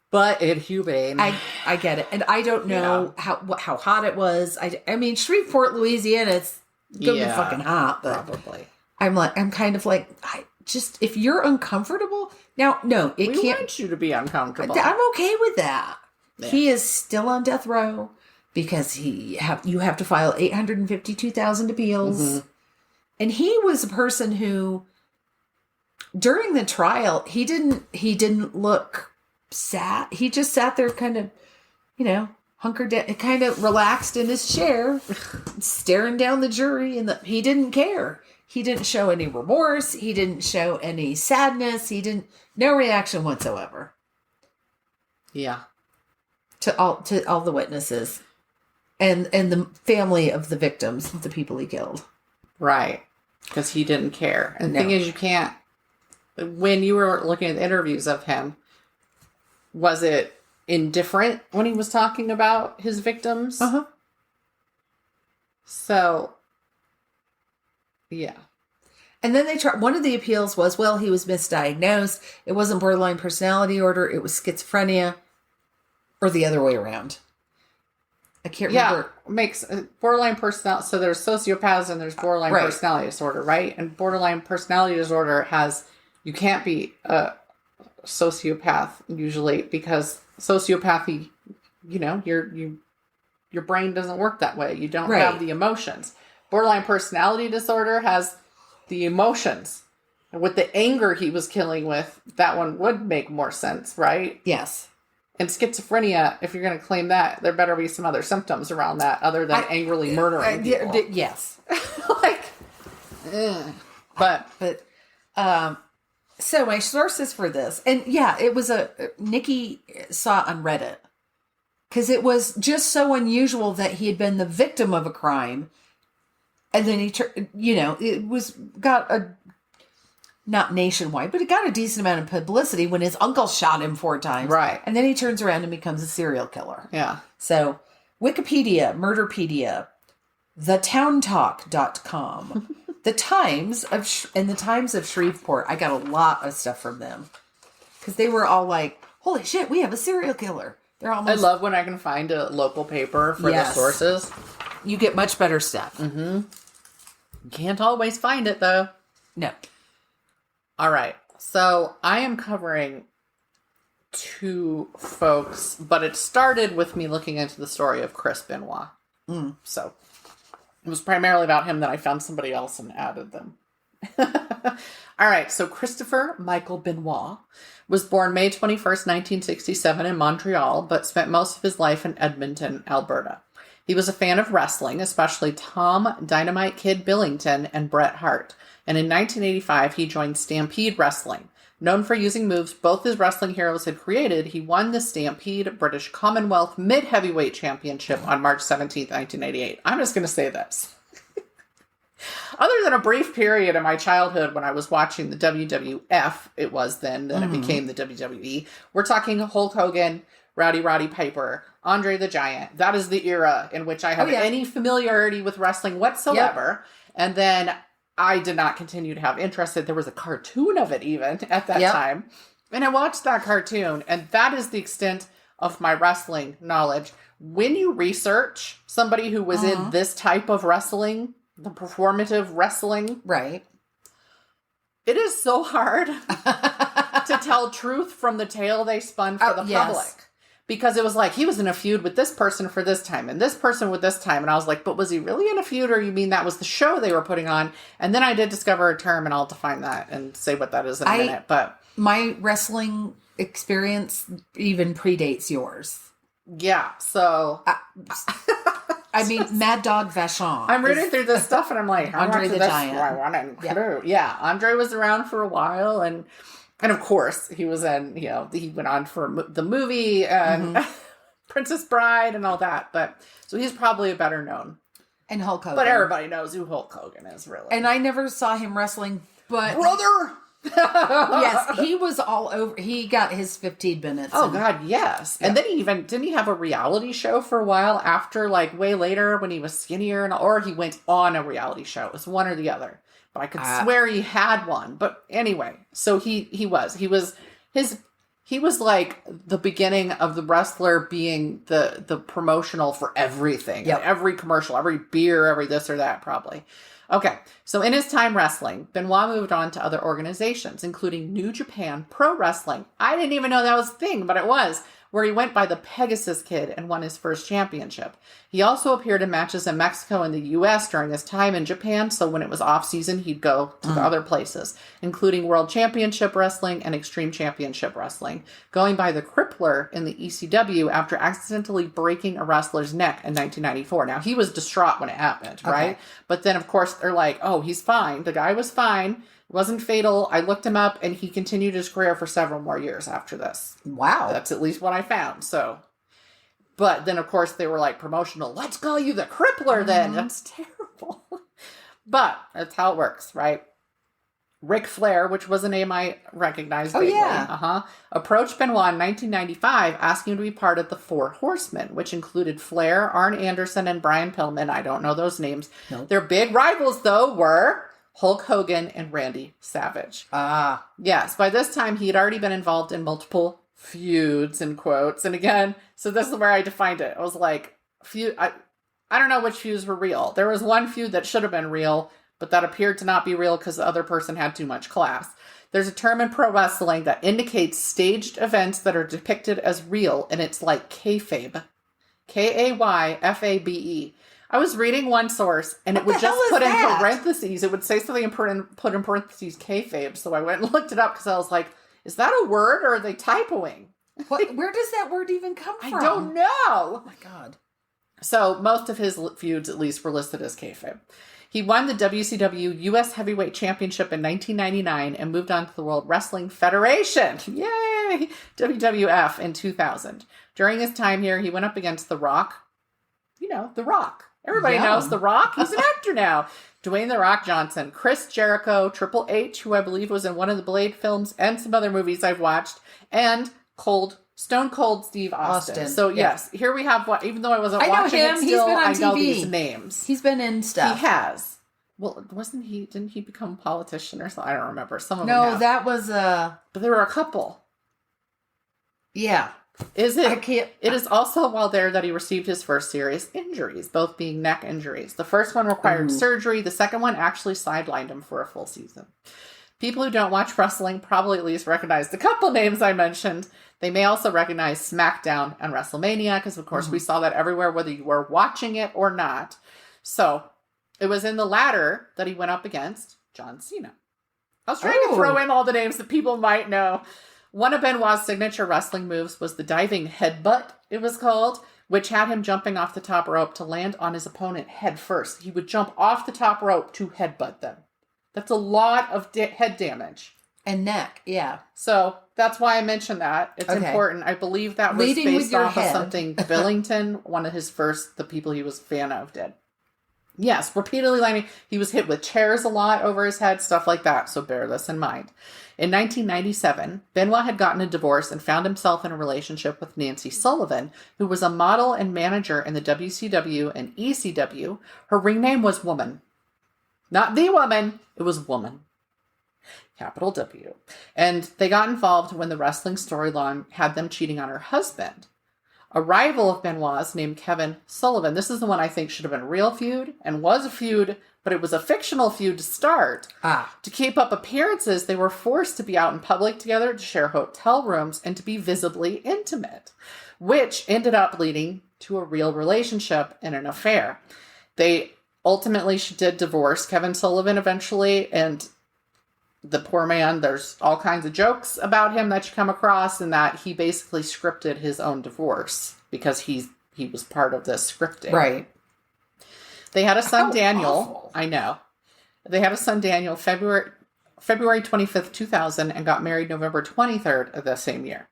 But inhumane. I get it. And I don't know how hot it was. I mean, Shreveport, Louisiana, it's going to be fucking hot. But probably. I'm kind of like, if you're uncomfortable. Now, no, we want you to be uncomfortable. I'm okay with that. Yeah. He is still on death row because you have to file 852,000 appeals. Mm-hmm. And he was a person who, during the trial, he didn't look sad. He just sat there kind of, hunkered down, kind of relaxed in his chair, staring down the jury, and he didn't care. He didn't show any remorse. He didn't show any sadness. No reaction whatsoever. Yeah. To all the witnesses and the family of the victims, the people he killed. Right. Because he didn't care. And the thing is, you can't, when you were looking at the interviews of him, was it indifferent when he was talking about his victims? Uh-huh. So, yeah. And then one of the appeals was, well, he was misdiagnosed. It wasn't borderline personality disorder. It was schizophrenia, or the other way around. I can't remember. Makes borderline personality. So there's sociopaths and there's borderline personality disorder, right? And borderline personality disorder you can't be a sociopath usually because sociopathy, your brain doesn't work that way. You don't have the emotions. Borderline personality disorder has the emotions. And with the anger he was killing with, that one would make more sense, right? Yes. And schizophrenia, if you're going to claim that, there better be some other symptoms around that other than angrily murdering people. Yes. So my sources for this, and it was Nikki saw on Reddit, because it was just so unusual that he had been the victim of a crime, and then it got not nationwide, but it got a decent amount of publicity when his uncle shot him 4 times. Right. And then he turns around and becomes a serial killer. Yeah. So Wikipedia, Murderpedia, thetowntalk.com, the Times of Shreveport. I got a lot of stuff from them because they were all like, holy shit, we have a serial killer. I love when I can find a local paper for the sources. You get much better stuff. Mm-hmm. You can't always find it though. No. All right. So I am covering 2 folks, but it started with me looking into the story of Chris Benoit. So it was primarily about him that I found somebody else and added them. All right. So Christopher Michael Benoit was born May 21st, 1967 in Montreal, but spent most of his life in Edmonton, Alberta. He was a fan of wrestling, especially Tom Dynamite Kid Billington and Bret Hart. And in 1985, he joined Stampede Wrestling. Known for using moves both his wrestling heroes had created, he won the Stampede British Commonwealth Mid-Heavyweight Championship on March 17th, 1988. I'm just going to say this. Other than a brief period in my childhood when I was watching the WWF, it was then it became the WWE, we're talking Hulk Hogan, Roddy Piper, Andre the Giant. That is the era in which I had any familiarity with wrestling whatsoever. Yep. And then I did not continue to have interest. There was a cartoon of it even at that time. And I watched that cartoon, and that is the extent of my wrestling knowledge. When you research somebody who was in this type of wrestling, the performative wrestling. Right. It is so hard to tell truth from the tale they spun for the public. Because it was like, he was in a feud with this person for this time and this person with this time. And I was like, but was he really in a feud, or you mean that was the show they were putting on? And then I did discover a term, and I'll define that and say what that is in a minute. But my wrestling experience even predates yours. Yeah, so... I mean, Mad Dog Vachon. I'm reading through this stuff, and I'm like, Andre the Giant. Yeah, Andre was around for a while, and of course, he was in, he went on for the movie, and Princess Bride, and all that, but, so he's probably a better known. And Hulk Hogan. But everybody knows who Hulk Hogan is, really. And I never saw him wrestling, but... Brother! Yes, he was all over. He got his 15 minutes. Oh, God, yes. Yeah. And then didn't he have a reality show for a while after, like, way later when he was skinnier? Or he went on a reality show. It was one or the other. But I could swear he had one. But anyway, so he was like the beginning of the wrestler being the promotional for everything. Yep. Every commercial, every beer, every this or that, probably. Okay, so in his time wrestling, Benoit moved on to other organizations, including New Japan Pro Wrestling. I didn't even know that was a thing, but it was, where he went by the Pegasus Kid and won his first championship. He also appeared in matches in Mexico and the U.S. during his time in Japan, so when it was off-season, he'd go to the other places, including World Championship Wrestling and Extreme Championship Wrestling, going by the Crippler in the ECW after accidentally breaking a wrestler's neck in 1994. Now, he was distraught when it happened, right? Okay. But then, of course, they're like, oh, he's fine. The guy was fine. It wasn't fatal. I looked him up, and he continued his career for several more years after this. Wow. That's at least what I found, so... But then, of course, they were like promotional. Let's call you the Crippler then. That's terrible. But that's how it works, right? Ric Flair, which was a name I recognized. Oh, yeah. Approached Benoit in 1995, asking him to be part of the Four Horsemen, which included Flair, Arn Anderson, and Brian Pillman. I don't know those names. Nope. Their big rivals, though, were Hulk Hogan and Randy Savage. Yes, by this time, he had already been involved in multiple feuds, in quotes. And again, so this is where I defined it. I was like, I don't know which feuds were real. There was one feud that should have been real, but that appeared to not be real because the other person had too much class. There's a term in pro wrestling that indicates staged events that are depicted as real, and it's like kayfabe. Kayfabe. I was reading one source, and it would just put in parentheses. It would say something and put in parentheses kayfabe. So I went and looked it up because I was like, is that a word, or are they typoing? Where does that word even come from? I don't know. Oh, my God. So most of his feuds, at least, were listed as kayfabe. He won the WCW U.S. Heavyweight Championship in 1999 and moved on to the World Wrestling Federation. Yay! WWF in 2000. During his time here, he went up against The Rock. The Rock. Everybody knows The Rock. He's an actor now. Dwayne The Rock Johnson, Chris Jericho, Triple H, who I believe was in one of the Blade films and some other movies I've watched, and Stone Cold Steve Austin. So yes, here we have even though I wasn't watching it still, I know these names. He's been in stuff. He has. Well, didn't he become a politician or something? I don't remember. Some of them No, that was But there were a couple. Yeah. It is also while there that he received his first serious injuries, both being neck injuries. The first one required surgery. The second one actually sidelined him for a full season. People who don't watch wrestling probably at least recognize the couple names I mentioned. They may also recognize SmackDown and WrestleMania because, of course, we saw that everywhere, whether you were watching it or not. So it was in the latter that he went up against John Cena. I was trying to throw in all the names that people might know. One of Benoit's signature wrestling moves was the diving headbutt, it was called, which had him jumping off the top rope to land on his opponent head first. He would jump off the top rope to headbutt them. That's a lot of head damage. And neck, yeah. So that's why I mentioned that. It's important. I believe that was based off of something Billington, one of the people he was a fan of, did. Yes, repeatedly landing. He was hit with chairs a lot over his head, stuff like that. So bear this in mind. In 1997, Benoit had gotten a divorce and found himself in a relationship with Nancy Sullivan, who was a model and manager in the WCW and ECW. Her ring name was Woman. Not the woman, it was Woman. capital W. And they got involved when the wrestling storyline had them cheating on her husband. A rival of Benoit's named Kevin Sullivan. This is the one I think should have been a real feud and was a feud, but it was a fictional feud to start. To keep up appearances, they were forced to be out in public together, to share hotel rooms, and to be visibly intimate, which ended up leading to a real relationship and an affair. They ultimately did divorce Kevin Sullivan eventually, and the poor man, there's all kinds of jokes about him that you come across, and that he basically scripted his own divorce because he was part of this scripting. Right. They had a son, Daniel. Awful. I know. They had a son, Daniel, February 25th, 2000, and got married November 23rd of the same year.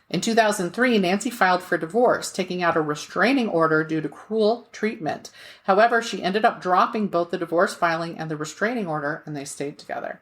In 2003, Nancy filed for divorce, taking out a restraining order due to cruel treatment. However, she ended up dropping both the divorce filing and the restraining order, and they stayed together.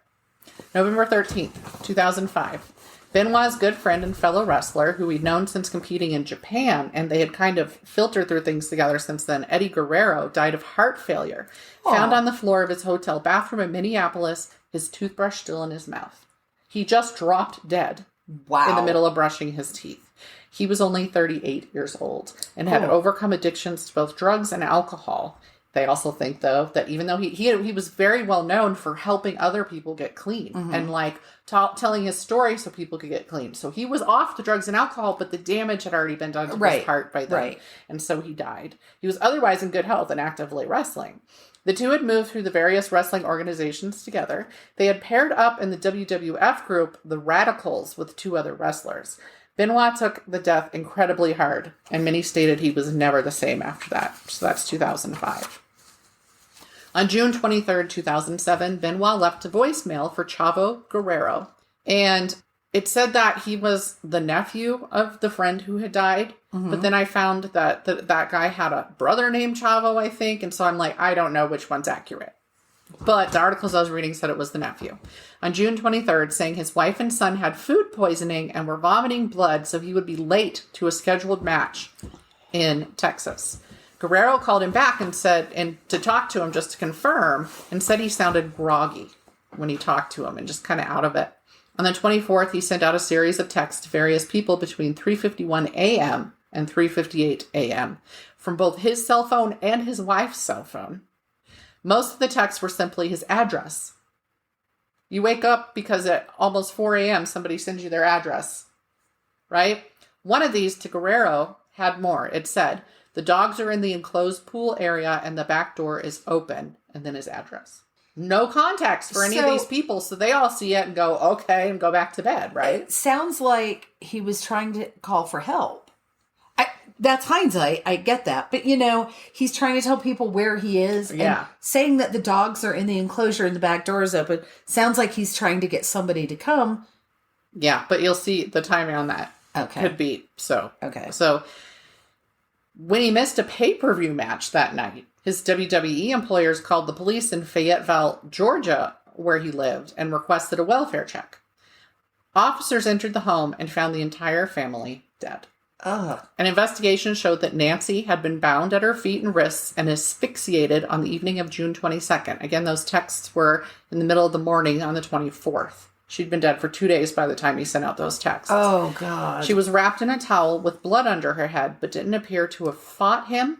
November 13th, 2005. Benoit's good friend and fellow wrestler, who he'd known since competing in Japan, and they had kind of filtered through things together since then, Eddie Guerrero, died of heart failure. Found on the floor of his hotel bathroom in Minneapolis, his toothbrush still in his mouth. He just dropped dead in the middle of brushing his teeth. He was only 38 years old and had overcome addictions to both drugs and alcohol. They also think, though, that even though he was very well known for helping other people get clean and like telling his story so people could get clean. So he was off the drugs and alcohol, but the damage had already been done to his heart by then. And so he died. He was otherwise in good health and actively wrestling. The two had moved through the various wrestling organizations together. They had paired up in the WWF group, the Radicals, with two other wrestlers. Benoit took the death incredibly hard, and many stated he was never the same after that. So that's 2005. On June 23rd, 2007, Benoit left a voicemail for Chavo Guerrero, and it said that he was the nephew of the friend who had died, but then I found that that guy had a brother named Chavo, I think, and so I'm like, I don't know which one's accurate. But the articles I was reading said it was the nephew. On June 23rd, saying his wife and son had food poisoning and were vomiting blood, so he would be late to a scheduled match in Texas. Guerrero called him back and said, and to talk to him just to confirm, and said he sounded groggy when he talked to him and just kind of out of it. On the 24th, he sent out a series of texts to various people between 3:51 a.m. and 3:58 a.m. from both his cell phone and his wife's cell phone. Most of the texts were simply his address. You wake up because at almost 4 a.m. somebody sends you their address, right? One of these to Guerrero had more. It said, "The dogs are in the enclosed pool area and the back door is open," and then his address. No context for any of these people, so they all see it and go, okay, and go back to bed, right? It sounds like he was trying to call for help. That's hindsight. I get that. But, he's trying to tell people where he is. Yeah. And saying that the dogs are in the enclosure and the back door is open sounds like he's trying to get somebody to come. Yeah, but you'll see the timing on that. Okay. Could be. So. Okay. So, when he missed a pay-per-view match that night, his WWE employers called the police in Fayetteville, Georgia, where he lived, and requested a welfare check. Officers entered the home and found the entire family dead. An investigation showed that Nancy had been bound at her feet and wrists and asphyxiated on the evening of June 22nd. Again, those texts were in the middle of the morning on the 24th. She'd been dead for 2 days by the time he sent out those texts. Oh, God. She was wrapped in a towel with blood under her head, but didn't appear to have fought him.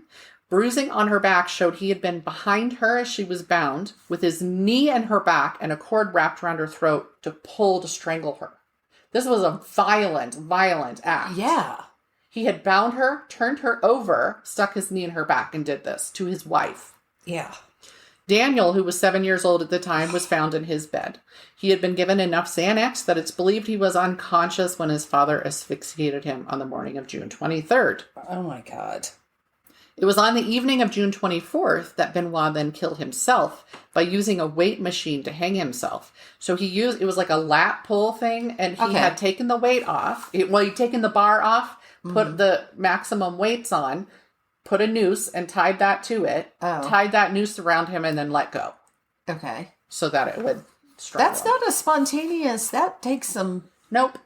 Bruising on her back showed he had been behind her as she was bound, with his knee in her back and a cord wrapped around her throat to strangle her. This was a violent act. Yeah. He had bound her, turned her over, stuck his knee in her back, and did this to his wife. Yeah. Daniel, who was 7 years old at the time, was found in his bed. He had been given enough Xanax that it's believed he was unconscious when his father asphyxiated him on the morning of June 23rd. Oh, my God. It was on the evening of June 24th that Benoit then killed himself by using a weight machine to hang himself. So it was like a lat pull thing, and he had taken the weight off. He'd taken the bar off, put the maximum weights on, put a noose and tied that to it, tied that noose around him, and then let go. Okay. So that it would strangle That's not a spontaneous, that takes some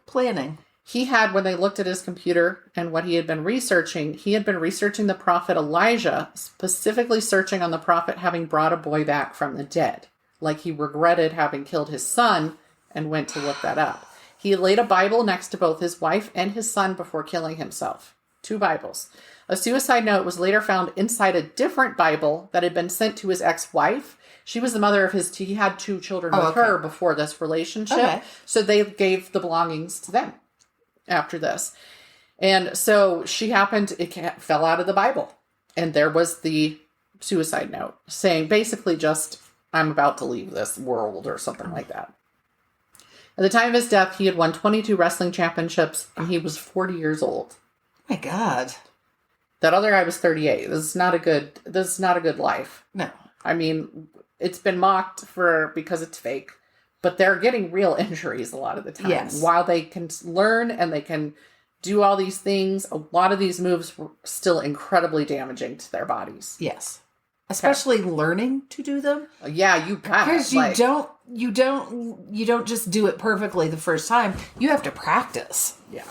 planning. He had, when they looked at his computer and what he had been researching the prophet Elijah, specifically searching on the prophet having brought a boy back from the dead. Like he regretted having killed his son and went to look that up. He laid a Bible next to both his wife and his son before killing himself. 2 Bibles. A suicide note was later found inside a different Bible that had been sent to his ex-wife. She was the mother of he had 2 children with her before this relationship. Okay. So they gave the belongings to them after this. And so it fell out of the Bible. And there was the suicide note saying basically just, I'm about to leave this world or something like that. At the time of his death, he had won 22 wrestling championships and he was 40 years old. Oh my God. That other guy was 38. This is not a good life. No. I mean, it's been mocked because it's fake, but they're getting real injuries a lot of the time. Yes. While they can learn and they can do all these things, a lot of these moves were still incredibly damaging to their bodies. Yes. Especially learning to do them. Yeah, you bet. Because you don't just do it perfectly the first time. You have to practice. Yeah.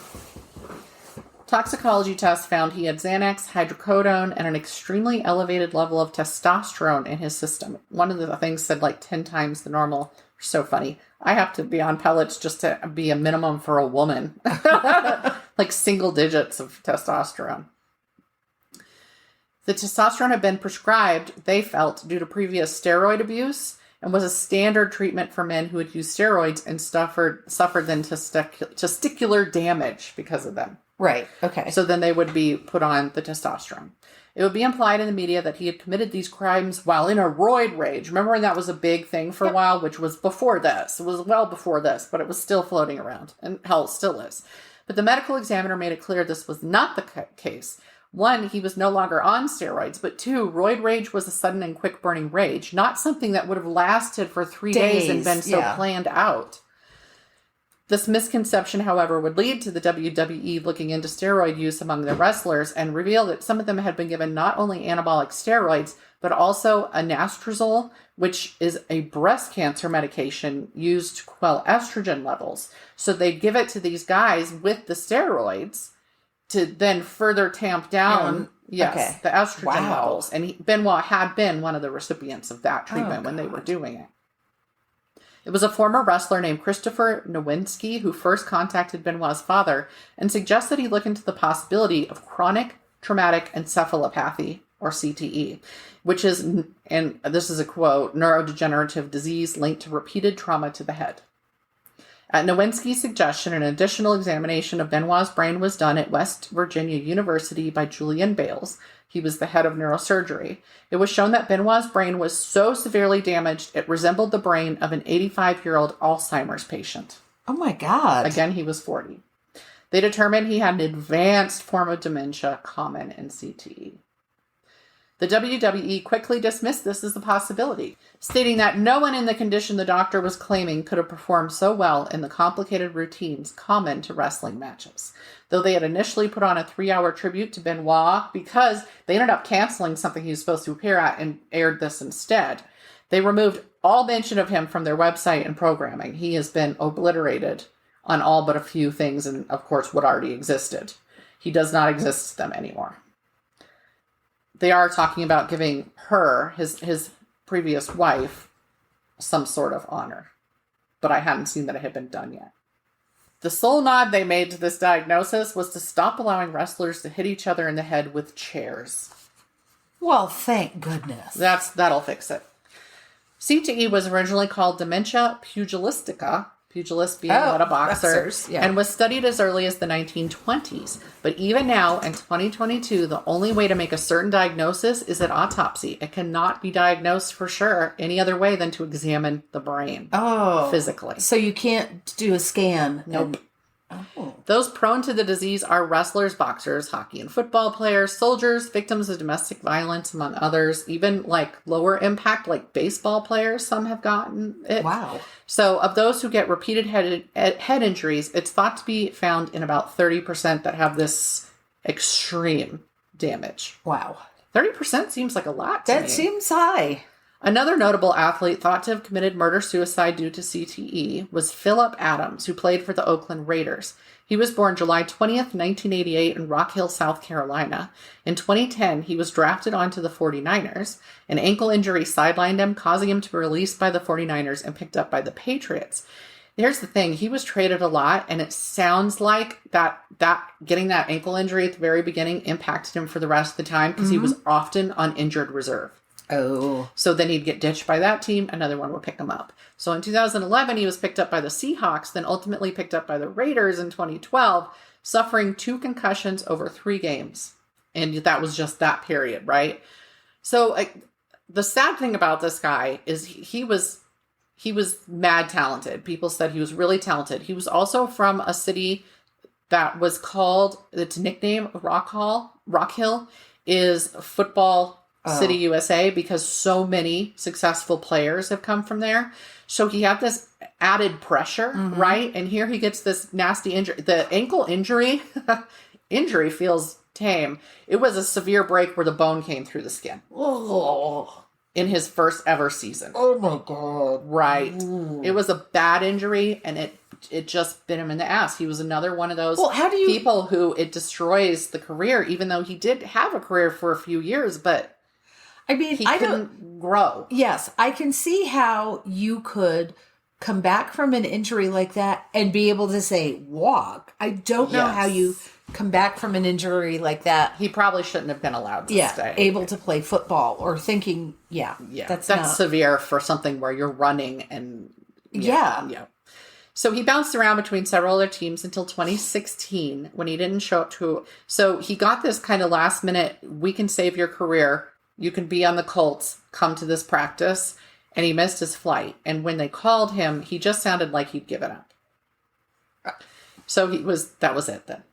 Toxicology tests found he had Xanax, hydrocodone, and an extremely elevated level of testosterone in his system. One of the things said 10 times the normal. So funny. I have to be on pellets just to be a minimum for a woman. Single digits of testosterone. The testosterone had been prescribed, they felt, due to previous steroid abuse and was a standard treatment for men who had used steroids and suffered then testicular damage because of them. Right. Okay. So then they would be put on the testosterone. It would be implied in the media that he had committed these crimes while in a roid rage. Remember when that was a big thing for a while, which was before this. It was well before this, but it was still floating around. And hell, still is. But the medical examiner made it clear this was not the case. 1, he was no longer on steroids, but 2, roid rage was a sudden and quick burning rage, not something that would have lasted for 3 days and been so planned out. This misconception, however, would lead to the WWE looking into steroid use among their wrestlers and reveal that some of them had been given not only anabolic steroids, but also anastrozole, which is a breast cancer medication used to quell estrogen levels. So they'd give it to these guys with the steroids to then further tamp down, the estrogen levels. And Benoit had been one of the recipients of that treatment when they were doing it. It was a former wrestler named Christopher Nowinski who first contacted Benoit's father and suggested he look into the possibility of chronic traumatic encephalopathy, or CTE, which is, and this is a quote, neurodegenerative disease linked to repeated trauma to the head. At Nowinski's suggestion, an additional examination of Benoit's brain was done at West Virginia University by Julian Bales. He was the head of neurosurgery. It was shown that Benoit's brain was so severely damaged, it resembled the brain of an 85-year-old Alzheimer's patient. Oh my God. Again, he was 40. They determined he had an advanced form of dementia common in CTE. The WWE quickly dismissed this as a possibility, stating that no one in the condition the doctor was claiming could have performed so well in the complicated routines common to wrestling matches. Though they had initially put on a 3-hour tribute to Benoit because they ended up canceling something he was supposed to appear at and aired this instead. They removed all mention of him from their website and programming. He has been obliterated on all but a few things and, of course, what already existed. He does not exist to them anymore. They are talking about giving her, his previous wife, some sort of honor. But I hadn't seen that it had been done yet. The sole nod they made to this diagnosis was to stop allowing wrestlers to hit each other in the head with chairs. Well, thank goodness. That'll fix it. CTE was originally called dementia pugilistica, pugilist being a boxer, and was studied as early as the 1920s. But even now, in 2022, the only way to make a certain diagnosis is an autopsy. It cannot be diagnosed for sure any other way than to examine the brain physically. So you can't do a scan? Nope. Those prone to the disease are wrestlers, boxers, hockey and football players, soldiers, victims of domestic violence, among others. Even lower impact, like baseball players, some have gotten it. Wow. So of those who get repeated head injuries, it's thought to be found in about 30% that have this extreme damage. Wow. 30% seems like a lot to me. That seems high. Another notable athlete thought to have committed murder-suicide due to CTE was Phillip Adams, who played for the Oakland Raiders. He was born July 20th, 1988 in Rock Hill, South Carolina. In 2010, he was drafted onto the 49ers. An ankle injury sidelined him, causing him to be released by the 49ers and picked up by the Patriots. Here's the thing. He was traded a lot, and it sounds like that getting that ankle injury at the very beginning impacted him for the rest of the time because he was often on injured reserve. Oh. So then he'd get ditched by that team. Another one would pick him up. So in 2011, he was picked up by the Seahawks, then ultimately picked up by the Raiders in 2012, suffering 2 concussions over 3 games. And that was just that period, right? So the sad thing about this guy is he was mad talented. People said he was really talented. He was also from a city that was called, its nickname, Rock Hill, is Football City, USA, because so many successful players have come from there. So he had this added pressure, right? And here he gets this nasty injury. The ankle injury feels tame. It was a severe break where the bone came through the skin. Oh. In his first ever season. Oh my God. Right. Ooh. It was a bad injury, and it just bit him in the ass. He was another one of those people who it destroys the career, even though he did have a career for a few years, but I mean, he couldn't grow. Yes, I can see how you could come back from an injury like that and be able to say, walk. I don't know how you come back from an injury like that. He probably shouldn't have been allowed to stay. Able to play football or thinking, that's severe for something where you're running and... Yeah. So he bounced around between several other teams until 2016 when he didn't show up to... So he got this kind of last minute, we can save your career. You can be on the Colts. Come to this practice. And he missed his flight. And when they called him, he just sounded like he'd given up. So that was it then.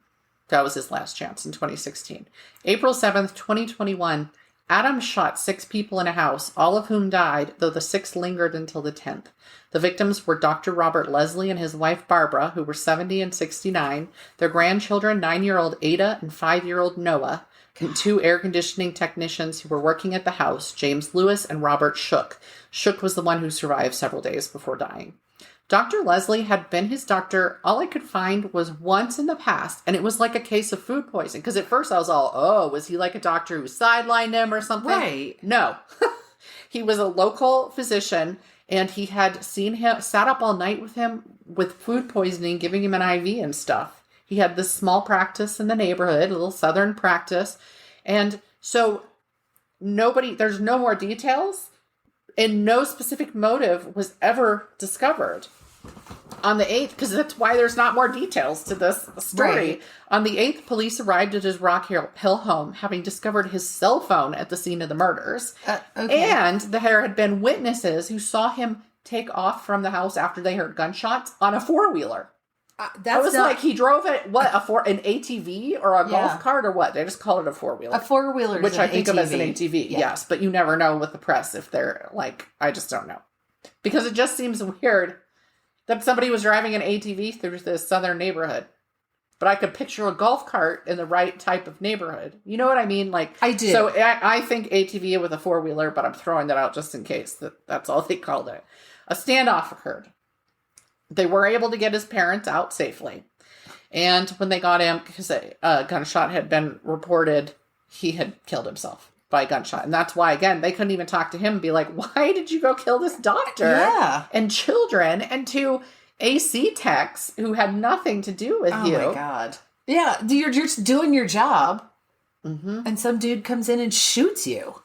That was his last chance in 2016. April 7th, 2021, Adam shot 6 people in a house, all of whom died, though the 6 lingered until the 10th. The victims were Dr. Robert Leslie and his wife Barbara, who were 70 and 69, their grandchildren, 9-year-old Ada and 5-year-old Noah, and 2 air conditioning technicians who were working at the house, James Lewis and Robert Shook. Shook was the one who survived several days before dying. Dr. Leslie had been his doctor. All I could find was once in the past, and it was like a case of food poisoning. Because at first I was all, was he like a doctor who sidelined him or something? Right. No. He was a local physician, and he had sat up all night with him with food poisoning, giving him an IV and stuff. He had this small practice in the neighborhood, a little southern practice. And so there's no more details, and no specific motive was ever discovered. On the 8th, because that's why there's not more details to this story. Right. On the 8th, police arrived at his Rock Hill home, having discovered his cell phone at the scene of the murders. And there had been witnesses who saw him take off from the house after they heard gunshots on a 4-wheeler. Like he drove it, an ATV or a golf cart or what? They just call it a 4-wheeler. A 4-wheeler, which I think of as an ATV, yes. But you never know with the press if they're like, I just don't know. Because it just seems weird that somebody was driving an ATV through this southern neighborhood. But I could picture a golf cart in the right type of neighborhood. You know what I mean? Like I do. So I think ATV with a 4-wheeler, but I'm throwing that out just in case. That's all they called it. A standoff occurred. They were able to get his parents out safely. And when they got him, because a gunshot had been reported, he had killed himself by a gunshot. And that's why, again, they couldn't even talk to him and be like, why did you go kill this doctor? Yeah. And children and 2 AC techs who had nothing to do with you. Oh, my God. Yeah, you're just doing your job. Mm-hmm. And some dude comes in and shoots you.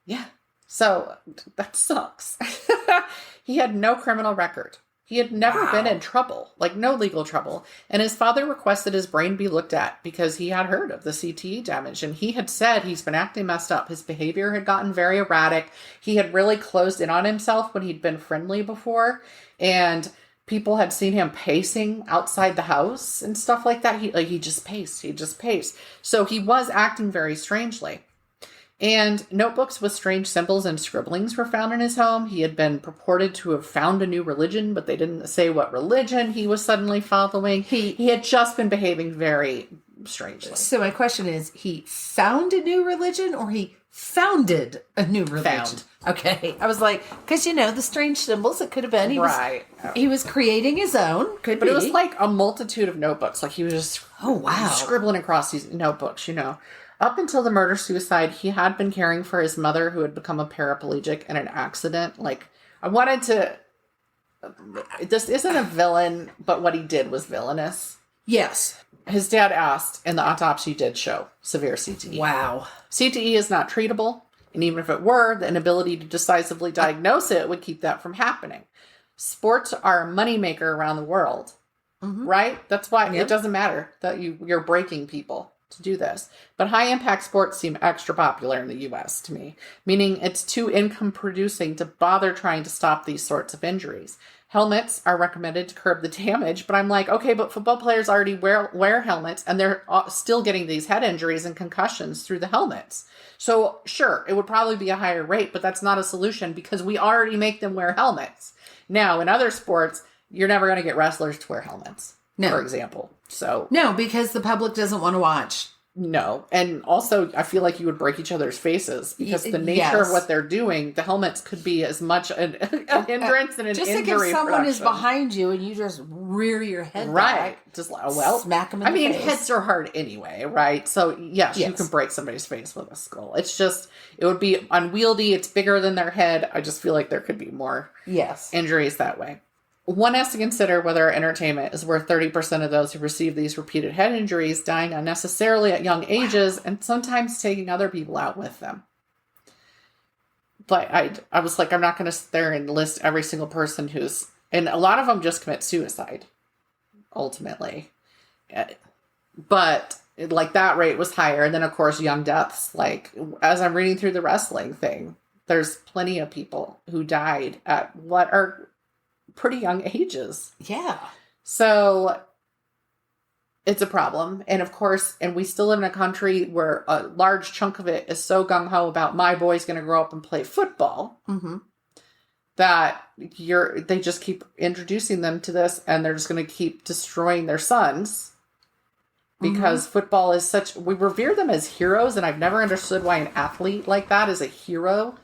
Yeah. So that sucks. He had no criminal record. He had never been in trouble, like no legal trouble. And his father requested his brain be looked at because he had heard of the CTE damage. And he had said he's been acting messed up. His behavior had gotten very erratic. He had really closed in on himself when he'd been friendly before. And people had seen him pacing outside the house and stuff like that. He just paced. So he was acting very strangely. And notebooks with strange symbols and scribblings were found in his home. He had been purported to have found a new religion, but they didn't say what religion he was suddenly following. He had just been behaving very strangely. So my question is, he found a new religion or he founded a new religion? Found. Okay. I was like, because, the strange symbols, it could have been. He was creating his own. But it was like a multitude of notebooks. Like he was just scribbling across these notebooks, Up until the murder-suicide, he had been caring for his mother who had become a paraplegic in an accident. Like, I wanted to this isn't a villain, but what he did was villainous. Yes. His dad asked, and the autopsy did show severe CTE. Wow. CTE is not treatable, and even if it were, the inability to decisively diagnose it would keep that from happening. Sports are a moneymaker around the world, right? That's why it doesn't matter that you're breaking people to do this. But high-impact sports seem extra popular in the U.S. to me, meaning it's too income-producing to bother trying to stop these sorts of injuries. Helmets are recommended to curb the damage, but I'm like, okay, but football players already wear helmets, and they're still getting these head injuries and concussions through the helmets. So, sure, it would probably be a higher rate, but that's not a solution because we already make them wear helmets. Now, in other sports, you're never going to get wrestlers to wear helmets, for example. So no, because the public doesn't want to watch. No. And also, I feel like you would break each other's faces because the nature of what they're doing, the helmets could be as much an hindrance and an just injury. Just like if someone production. is behind you and you just rear your head right. back. Just well, smack them in the face. Heads are hard anyway, right? So, yes, you can break somebody's face with a skull. It's just, it would be unwieldy. It's bigger than their head. I just feel like there could be more injuries that way. One has to consider whether our entertainment is worth 30% of those who receive these repeated head injuries dying unnecessarily at young ages and sometimes taking other people out with them. But I was like, I'm not going to sit there and list every single person who's... And a lot of them just commit suicide, ultimately. But like that rate was higher. And then, of course, young deaths. Like, as I'm reading through the wrestling thing, there's plenty of people who died at what are... pretty young ages. Yeah. So it's a problem. And of course, and we still live in a country where a large chunk of it is so gung-ho about my boy's going to grow up and play football that they just keep introducing them to this and they're just going to keep destroying their sons because football is we revere them as heroes. And I've never understood why an athlete like that is a hero.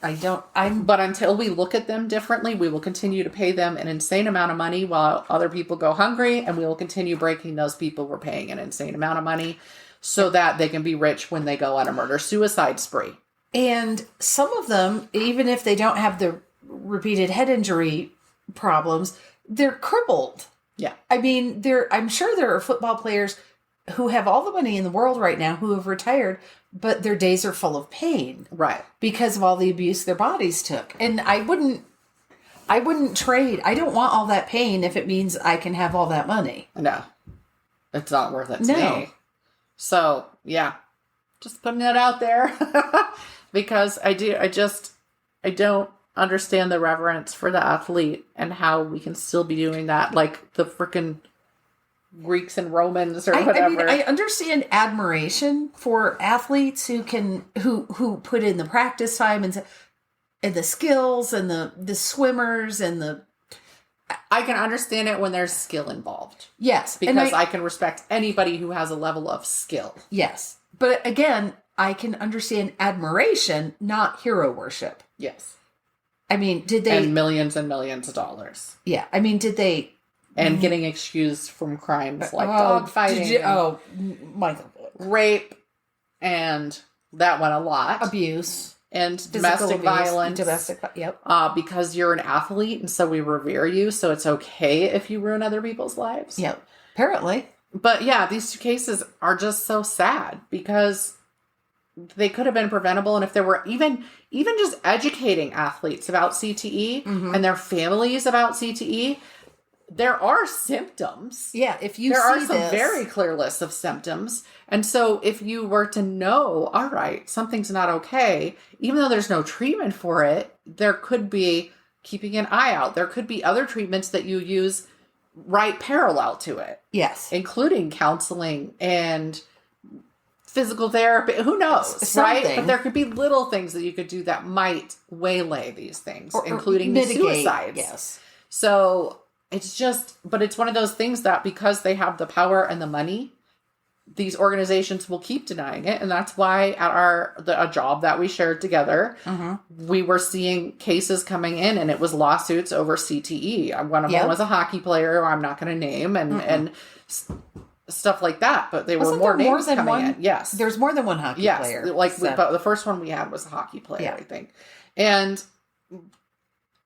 But until we look at them differently, we will continue to pay them an insane amount of money while other people go hungry, and we will continue breaking those people we're paying an insane amount of money so that they can be rich when they go on a murder-suicide spree. And some of them, even if they don't have the repeated head injury problems, they're crippled. Yeah. I mean, I'm sure there are football players who have all the money in the world right now who have retired, but their days are full of pain. Right. Because of all the abuse their bodies took. And I wouldn't trade. I don't want all that pain if it means I can have all that money. No. It's not worth it to me. So, yeah. Just putting it out there. Because I don't understand the reverence for the athlete and how we can still be doing that. Like the freaking Greeks and Romans or whatever. I mean, I understand admiration for athletes who put in the practice time and the skills and the swimmers and the... I can understand it when there's skill involved. Yes. Because I can respect anybody who has a level of skill. Yes. But again, I can understand admiration, not hero worship. Yes. I mean, did they... And millions of dollars. Yeah. I mean, did they... And getting excused from crimes like dogfighting. Michael. Rape. And that one a lot. Abuse. And domestic violence. Yep. Because you're an athlete and so we revere you. So it's okay if you ruin other people's lives. Yep. Apparently. But yeah, these two cases are just so sad because they could have been preventable. And if there were even just educating athletes about CTE and their families about CTE, there are symptoms. Yeah, there are some very clear lists of symptoms. And so if you were to know, all right, something's not okay, even though there's no treatment for it, there could be keeping an eye out. There could be other treatments that you use right parallel to it. Yes. Including counseling and physical therapy. Who knows, right? But there could be little things that you could do that might waylay these things, including suicides. Yes. So... but it's one of those things that because they have the power and the money, these organizations will keep denying it. And that's why at a job that we shared together, we were seeing cases coming in and it was lawsuits over CTE. One of them was a hockey player who I'm not going to name and stuff like that. But there were more names coming in. Yes. There's more than one hockey player. But the first one we had was a hockey player, I think. And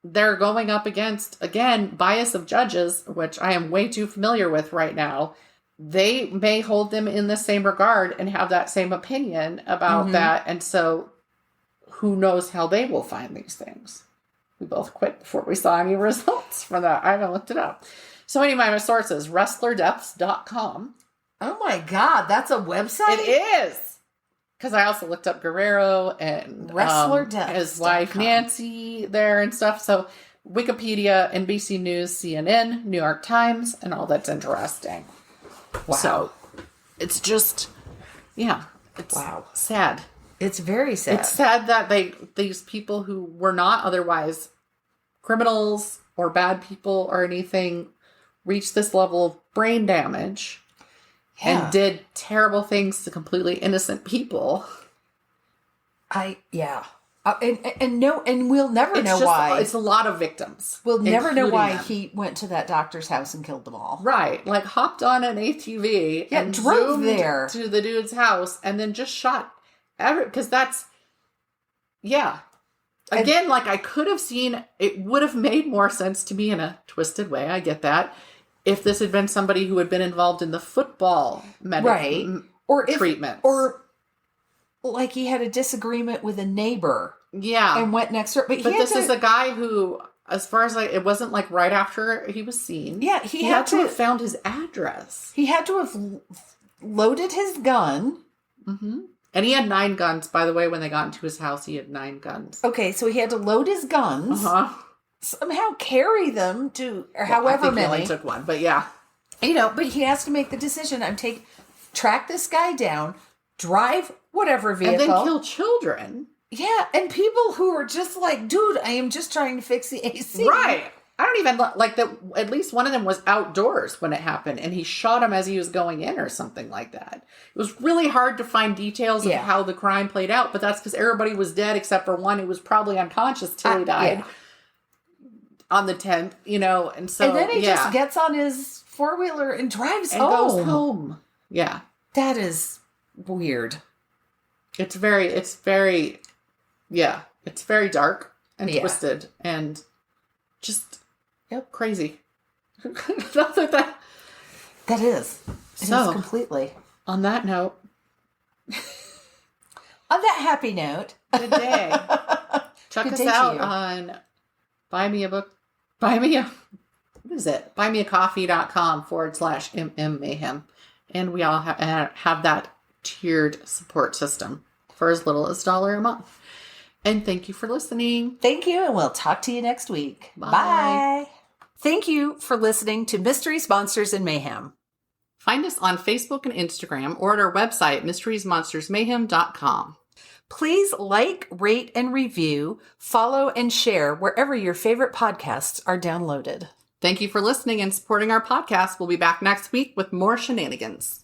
they're going up against, again, bias of judges, which I am way too familiar with right now. They may hold them in the same regard and have that same opinion about that. And so who knows how they will find these things. We both quit before we saw any results from that. I haven't looked it up. So anyway, my sources, wrestlerdepths.com. Oh my God, that's a website? It is. Because I also looked up Guerrero and his wife Nancy there and stuff. So Wikipedia, NBC News, CNN, New York Times, and all that's interesting. Wow. So it's just, it's sad. It's very sad. It's sad that these people who were not otherwise criminals or bad people or anything reached this level of brain damage and did terrible things to completely innocent people. And we'll never know why. It's a lot of victims. We'll never know why he went to that doctor's house and killed them all. Like hopped on an ATV and drove there to the dude's house and then just shot because that's, Again, I could have seen, it would have made more sense to me in a twisted way. I get that. If this had been somebody who had been involved in the football treatment. Or he had a disagreement with a neighbor. Yeah. And went next door. But this is a guy who, as far as it wasn't right after he was seen. Yeah. He had to have found his address. He had to have loaded his gun. Mm-hmm. And he had 9 guns, by the way. When they got into his house, he had 9 guns. Okay, so he had to load his guns, somehow carry them to however many. He only took 1, but yeah. But he has to make the decision. Track this guy down, drive whatever vehicle. And then kill children. Yeah, and people who are just dude, I am just trying to fix the AC. Right. I don't even that. At least one of them was outdoors when it happened, and he shot him as he was going in or something like that. It was really hard to find details of how the crime played out, but that's because everybody was dead except for one who was probably unconscious till he died on the 10th, and so. And then he just gets on his 4-wheeler and drives home. And goes home. Yeah. That is weird. It's very dark and twisted and just crazy. That is. It is completely. On that note. On that happy note. Good day. Check us out on buymeacoffee.com/MM-mayhem. And we all have that tiered support system for as little as $1 a month. And thank you for listening. Thank you, and we'll talk to you next week. Bye. Thank you for listening to Mysteries, Monsters, and Mayhem. Find us on Facebook and Instagram or at our website, mysteriesmonstersmayhem.com. Please rate, and review, follow, and share wherever your favorite podcasts are downloaded. Thank you for listening and supporting our podcast. We'll be back next week with more shenanigans.